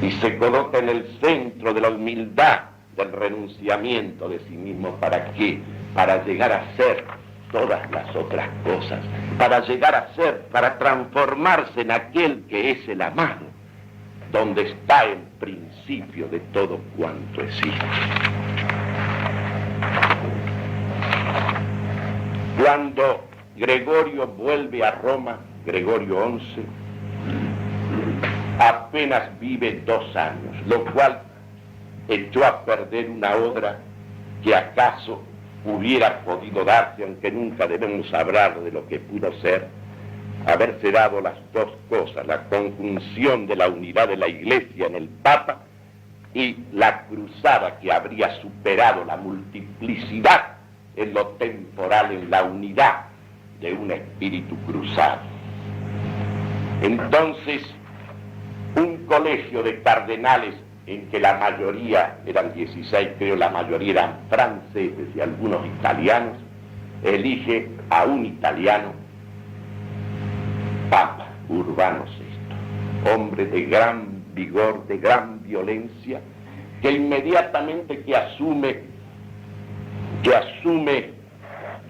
Y se coloca en el centro de la humildad, del renunciamiento de sí mismo. ¿Para qué? Para llegar a ser todas las otras cosas. Para llegar a ser, para transformarse en aquel que es el amado, donde está el principio de todo cuanto existe. Cuando Gregorio vuelve a Roma, Gregorio XI, apenas vive 2 años, lo cual echó a perder una obra que acaso hubiera podido darse, aunque nunca debemos hablar de lo que pudo ser, haberse dado las dos cosas, la conjunción de la unidad de la Iglesia en el Papa y la cruzada que habría superado la multiplicidad en lo temporal, en la unidad de un espíritu cruzado. Entonces, un colegio de cardenales en que la mayoría, eran 16 creo, la mayoría eran franceses y algunos italianos, elige a un italiano, Papa Urbano VI, hombre de gran vigor, de gran violencia, que inmediatamente que asume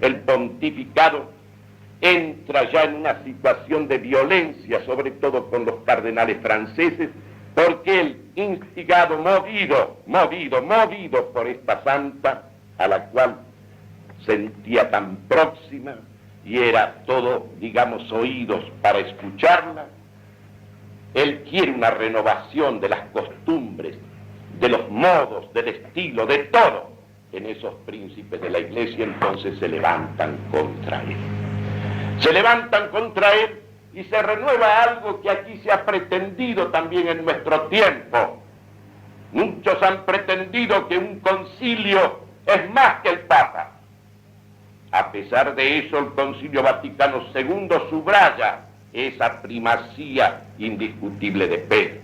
el pontificado, entra ya en una situación de violencia, sobre todo con los cardenales franceses, porque él, instigado, movido por esta santa, a la cual sentía tan próxima, y era todo, digamos, oídos para escucharla, él quiere una renovación de las costumbres, de los modos, del estilo, de todo, en esos príncipes de la Iglesia. Entonces se levantan contra él. Se levantan contra él y se renueva algo que aquí se ha pretendido también en nuestro tiempo. Muchos han pretendido que un concilio es más que el Papa. A pesar de eso, el Concilio Vaticano II subraya esa primacía indiscutible de Pedro.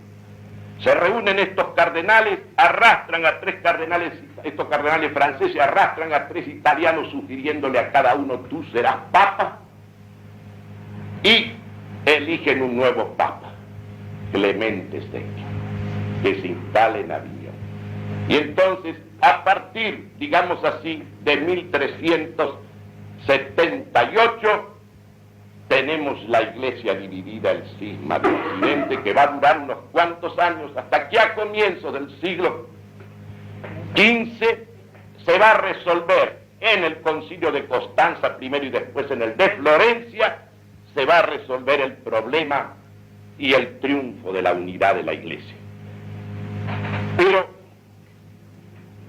Se reúnen estos cardenales, arrastran a 3 cardenales, estos cardenales franceses arrastran a 3 italianos sugiriéndole a cada uno: tú serás papa, y eligen un nuevo papa, Clemente VI, que se instala en Aviñón. Y entonces, a partir, digamos así, de 1378, tenemos la Iglesia dividida, el cisma del Occidente, que va a durar unos cuantos años, hasta que a comienzos del siglo XV se va a resolver en el Concilio de Constanza primero y después en el de Florencia, se va a resolver el problema y el triunfo de la unidad de la Iglesia. Pero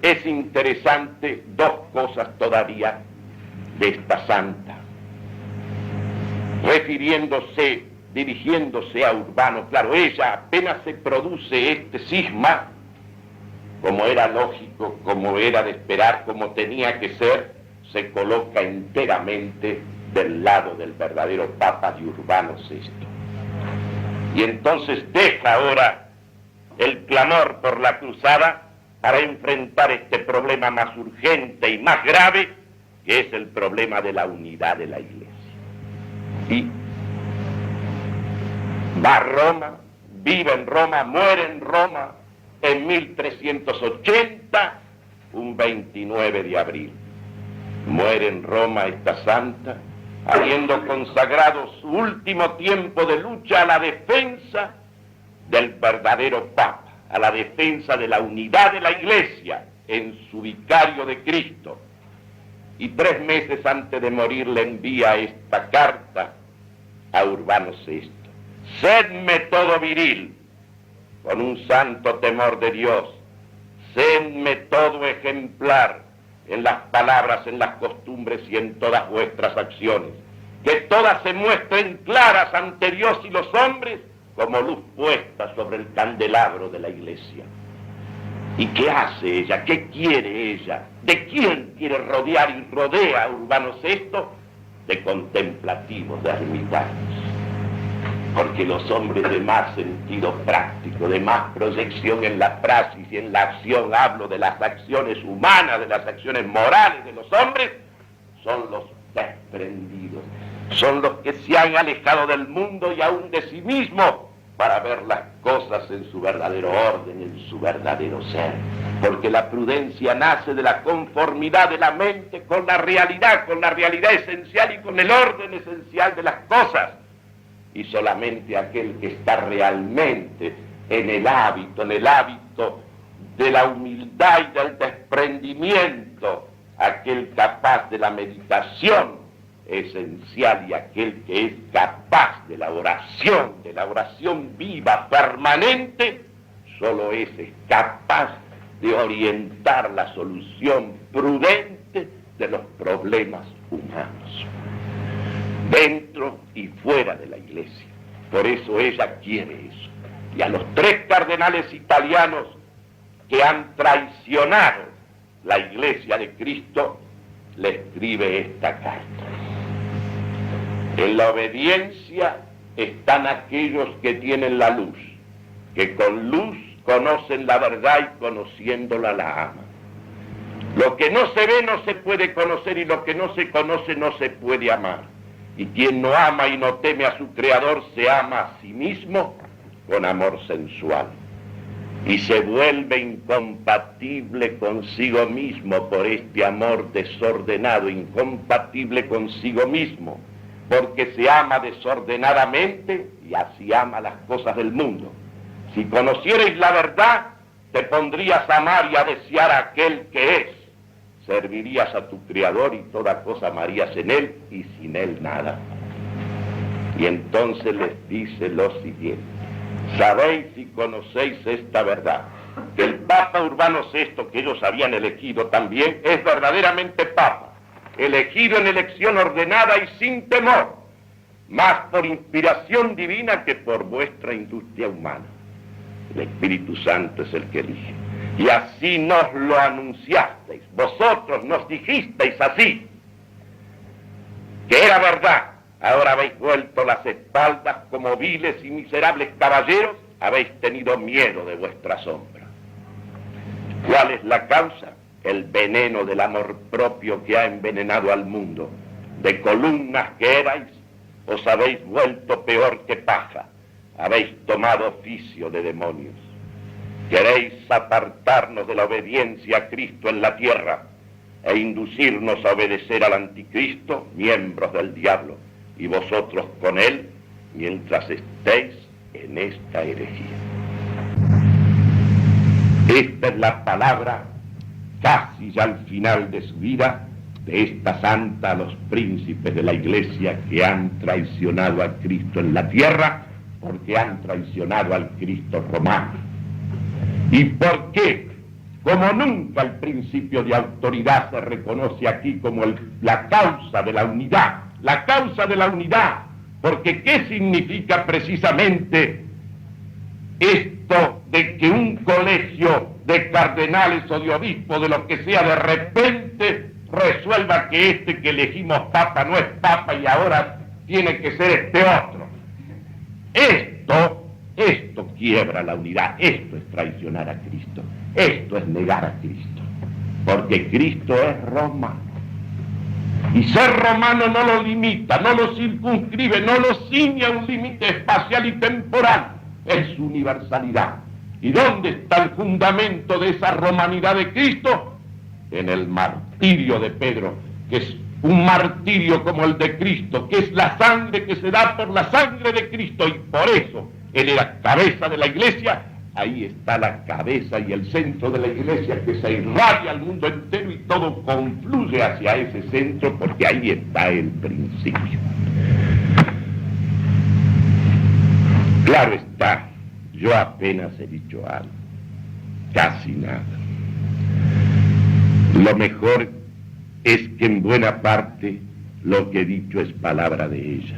es interesante 2 cosas todavía de esta santa, dirigiéndose a Urbano. Claro, ella apenas se produce este cisma, como era lógico, como era de esperar, como tenía que ser, se coloca enteramente del lado del verdadero Papa de Urbano VI. Y entonces deja ahora el clamor por la cruzada para enfrentar este problema más urgente y más grave, que es el problema de la unidad de la Iglesia. Y va a Roma, vive en Roma, muere en Roma en 1380, un 29 de abril. Muere en Roma esta santa, habiendo consagrado su último tiempo de lucha a la defensa del verdadero Papa, a la defensa de la unidad de la Iglesia en su vicario de Cristo. Y 3 meses antes de morir le envía esta carta a Urbano VI. Sedme todo viril, con un santo temor de Dios. Sedme todo ejemplar, en las palabras, en las costumbres y en todas vuestras acciones. Que todas se muestren claras ante Dios y los hombres como luz puesta sobre el candelabro de la Iglesia. ¿Y qué hace ella? ¿Qué quiere ella? ¿De quién quiere rodear y rodea a Urbano VI? De contemplativos, de ermitaños. Porque los hombres de más sentido práctico, de más proyección en la praxis y en la acción, hablo de las acciones humanas, de las acciones morales de los hombres, son los desprendidos, son los que se han alejado del mundo y aún de sí mismos para ver las cosas en su verdadero orden, en su verdadero ser. Porque la prudencia nace de la conformidad de la mente con la realidad esencial y con el orden esencial de las cosas. Y solamente aquel que está realmente en el hábito de la humildad y del desprendimiento, aquel capaz de la meditación esencial y aquel que es capaz de la oración viva, permanente, solo ese es capaz de orientar la solución prudente de los problemas humanos, dentro y fuera de la Iglesia. Por eso ella quiere eso. Y a los 3 cardenales italianos que han traicionado la Iglesia de Cristo, le escribe esta carta. En la obediencia están aquellos que tienen la luz, que con luz conocen la verdad y conociéndola la aman. Lo que no se ve no se puede conocer y lo que no se conoce no se puede amar. Y quien no ama y no teme a su Creador se ama a sí mismo con amor sensual. Y se vuelve incompatible consigo mismo por este amor desordenado, incompatible consigo mismo, porque se ama desordenadamente y así ama las cosas del mundo. Si conocierais la verdad, te pondrías a amar y a desear a aquel que es. Servirías a tu Creador y toda cosa amarías en Él y sin Él nada. Y entonces les dice lo siguiente: sabéis y conocéis esta verdad, que el Papa Urbano VI, que ellos habían elegido también, es verdaderamente Papa, elegido en elección ordenada y sin temor, más por inspiración divina que por vuestra industria humana. El Espíritu Santo es el que elige. Y así nos lo anunciasteis, vosotros nos dijisteis así, que era verdad. Ahora habéis vuelto las espaldas como viles y miserables caballeros, habéis tenido miedo de vuestra sombra. ¿Cuál es la causa? El veneno del amor propio que ha envenenado al mundo. De columnas que erais, os habéis vuelto peor que paja, habéis tomado oficio de demonios. Queréis apartarnos de la obediencia a Cristo en la tierra e inducirnos a obedecer al anticristo, miembros del diablo, y vosotros con él, mientras estéis en esta herejía. Esta es la palabra, casi ya al final de su vida, de esta santa a los príncipes de la Iglesia que han traicionado a Cristo en la tierra, porque han traicionado al Cristo romano. ¿Y por qué? Como nunca el principio de autoridad se reconoce aquí como la causa de la unidad. La causa de la unidad. Porque ¿qué significa precisamente esto de que un colegio de cardenales o de obispos, de lo que sea, de repente resuelva que este que elegimos papa no es papa y ahora tiene que ser este otro? Esto quiebra la unidad. Esto es traicionar a Cristo. Esto es negar a Cristo. Porque Cristo es romano. Y ser romano no lo limita, no lo circunscribe, no lo ciñe a un límite espacial y temporal. Es su universalidad. ¿Y dónde está el fundamento de esa romanidad de Cristo? En el martirio de Pedro, que es un martirio como el de Cristo, que es la sangre que se da por la sangre de Cristo, y por eso él era cabeza de la iglesia. Ahí está la cabeza y el centro de la iglesia, que se irradia al mundo entero y todo confluye hacia ese centro, porque ahí está el principio. Claro está, yo apenas he dicho algo, casi nada. Lo mejor es que en buena parte lo que he dicho es palabra de ella.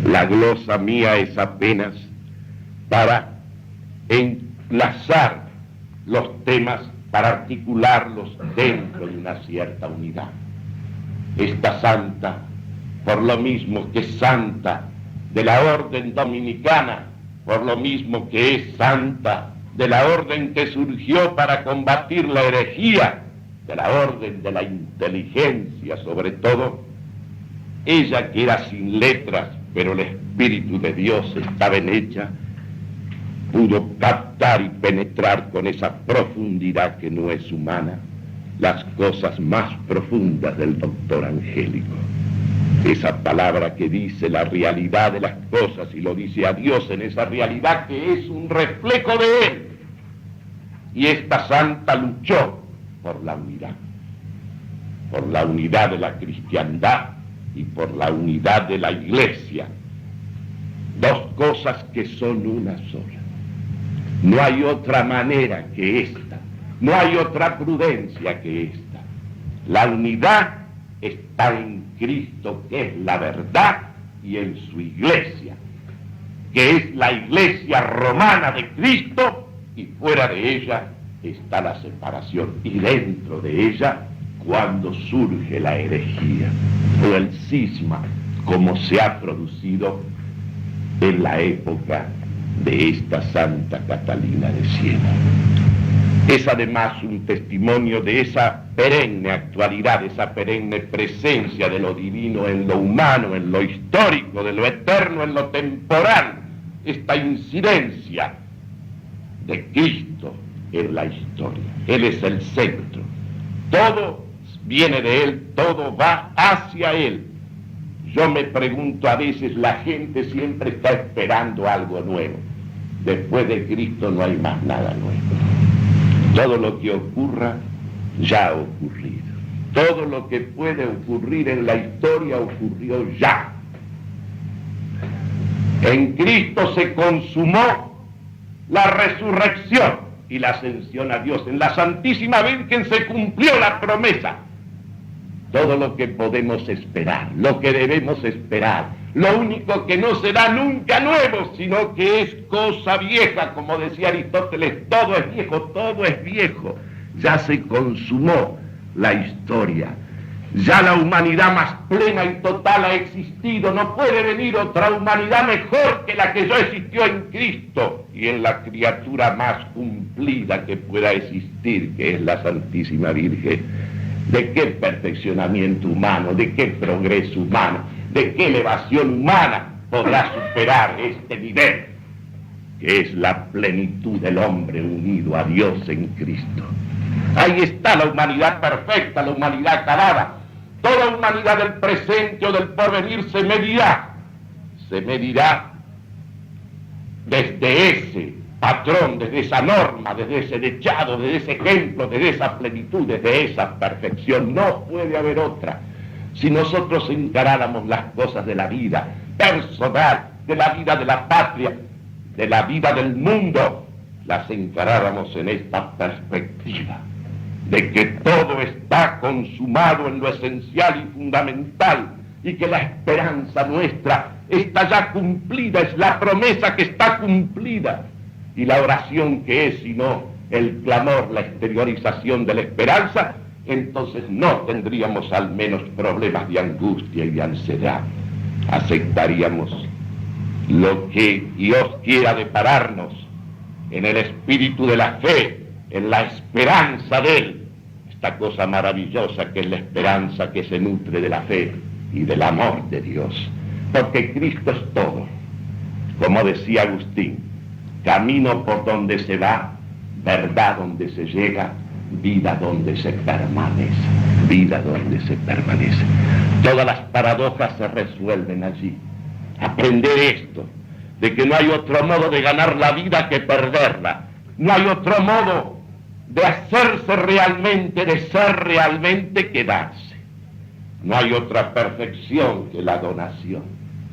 La glosa mía es apenas para enlazar los temas, para articularlos dentro de una cierta unidad. Esta santa, por lo mismo que es santa de la orden dominicana, por lo mismo que es santa de la orden que surgió para combatir la herejía, de la orden de la inteligencia sobre todo, ella que era sin letras, pero el Espíritu de Dios estaba en ella, pudo captar y penetrar con esa profundidad que no es humana las cosas más profundas del doctor angélico. Esa palabra que dice la realidad de las cosas y lo dice a Dios en esa realidad que es un reflejo de Él. Y esta santa luchó por la unidad de la cristiandad y por la unidad de la iglesia. Dos cosas que son una sola. No hay otra manera que esta, no hay otra prudencia que esta. La unidad está en Cristo, que es la verdad, y en su iglesia, que es la iglesia romana de Cristo, y fuera de ella está la separación, y dentro de ella cuando surge la herejía o el cisma, como se ha producido en la época de esta Santa Catalina de Siena. Es además un testimonio de esa perenne actualidad, de esa perenne presencia de lo divino en lo humano, en lo histórico, de lo eterno en lo temporal, esta incidencia de Cristo en la historia. Él es el centro. Todo viene de Él, todo va hacia Él. Yo me pregunto a veces, la gente siempre está esperando algo nuevo. Después de Cristo no hay más nada nuevo. Todo lo que ocurra ya ha ocurrido. Todo lo que puede ocurrir en la historia ocurrió ya. En Cristo se consumó la resurrección y la ascensión a Dios. En la Santísima Virgen se cumplió la promesa. Todo lo que podemos esperar, lo que debemos esperar, lo único que no será nunca nuevo, sino que es cosa vieja, como decía Aristóteles, todo es viejo, todo es viejo. Ya se consumó la historia, ya la humanidad más plena y total ha existido, no puede venir otra humanidad mejor que la que ya existió en Cristo y en la criatura más cumplida que pueda existir, que es la Santísima Virgen. ¿De qué perfeccionamiento humano, de qué progreso humano, de qué elevación humana podrá superar este nivel, que es la plenitud del hombre unido a Dios en Cristo? Ahí está la humanidad perfecta, la humanidad acabada. Toda humanidad del presente o del porvenir se medirá desde ese patrón, desde esa norma, desde ese dechado, desde ese ejemplo, desde esa plenitud, desde esa perfección. No puede haber otra. Si nosotros encaráramos las cosas de la vida personal, de la vida de la patria, de la vida del mundo, las encaráramos en esta perspectiva, de que todo está consumado en lo esencial y fundamental, y que la esperanza nuestra está ya cumplida, es la promesa que está cumplida. Y la oración que es, sino el clamor, la exteriorización de la esperanza, entonces no tendríamos al menos problemas de angustia y de ansiedad. Aceptaríamos lo que Dios quiera depararnos en el espíritu de la fe, en la esperanza de Él, esta cosa maravillosa que es la esperanza que se nutre de la fe y del amor de Dios, porque Cristo es todo, como decía Agustín, camino por donde se va, verdad donde se llega, vida donde se permanece, vida donde se permanece. Todas las paradojas se resuelven allí. Aprender esto, de que no hay otro modo de ganar la vida que perderla, no hay otro modo de hacerse realmente, de ser realmente que darse. No hay otra perfección que la donación,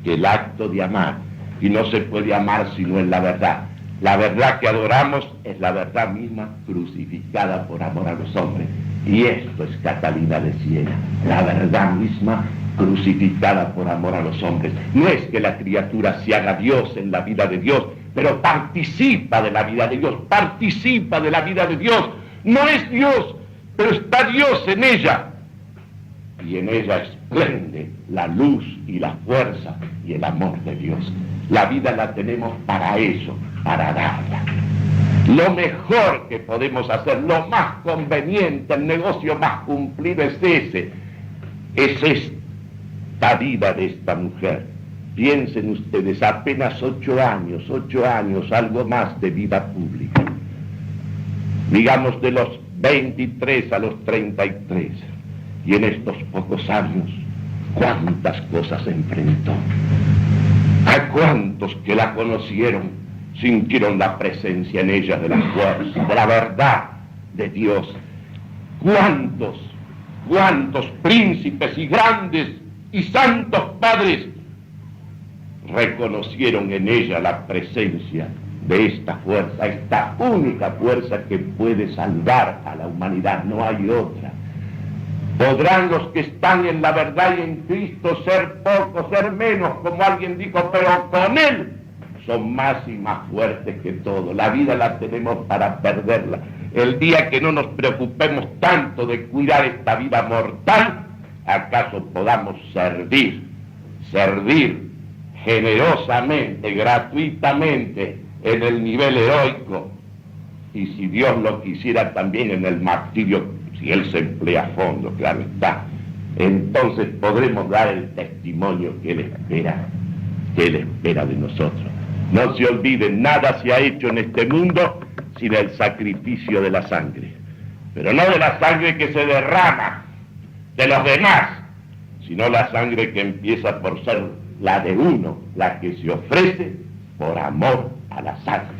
que el acto de amar, y no se puede amar sino en la verdad. La verdad que adoramos es la verdad misma crucificada por amor a los hombres. Y esto es Catalina de Siena, la verdad misma crucificada por amor a los hombres. No es que la criatura se haga Dios en la vida de Dios, pero participa de la vida de Dios, participa de la vida de Dios. No es Dios, pero está Dios en ella. Y en ella esplende la luz y la fuerza y el amor de Dios. La vida la tenemos para eso, para darla. Lo mejor que podemos hacer, lo más conveniente, el negocio más cumplido es ese. Es esta vida de esta mujer. Piensen ustedes, apenas 8 años, algo más de vida pública. Digamos de los 23 a los 33. Y en estos pocos años, cuántas cosas enfrentó. A cuántos que la conocieron sintieron la presencia en ella de la fuerza, de la verdad de Dios. Cuántos príncipes y grandes y santos padres reconocieron en ella la presencia de esta fuerza, esta única fuerza que puede salvar a la humanidad, no hay otra. Podrán los que están en la verdad y en Cristo ser pocos, ser menos, como alguien dijo, pero con Él son más y más fuertes que todo. La vida la tenemos para perderla. El día que no nos preocupemos tanto de cuidar esta vida mortal, acaso podamos servir generosamente, gratuitamente, en el nivel heroico, y si Dios lo quisiera también en el martirio, si Él se emplea a fondo, claro está, entonces podremos dar el testimonio que Él espera de nosotros. No se olviden, nada se ha hecho en este mundo sin el sacrificio de la sangre, pero no de la sangre que se derrama de los demás, sino la sangre que empieza por ser la de uno, la que se ofrece por amor a la sangre.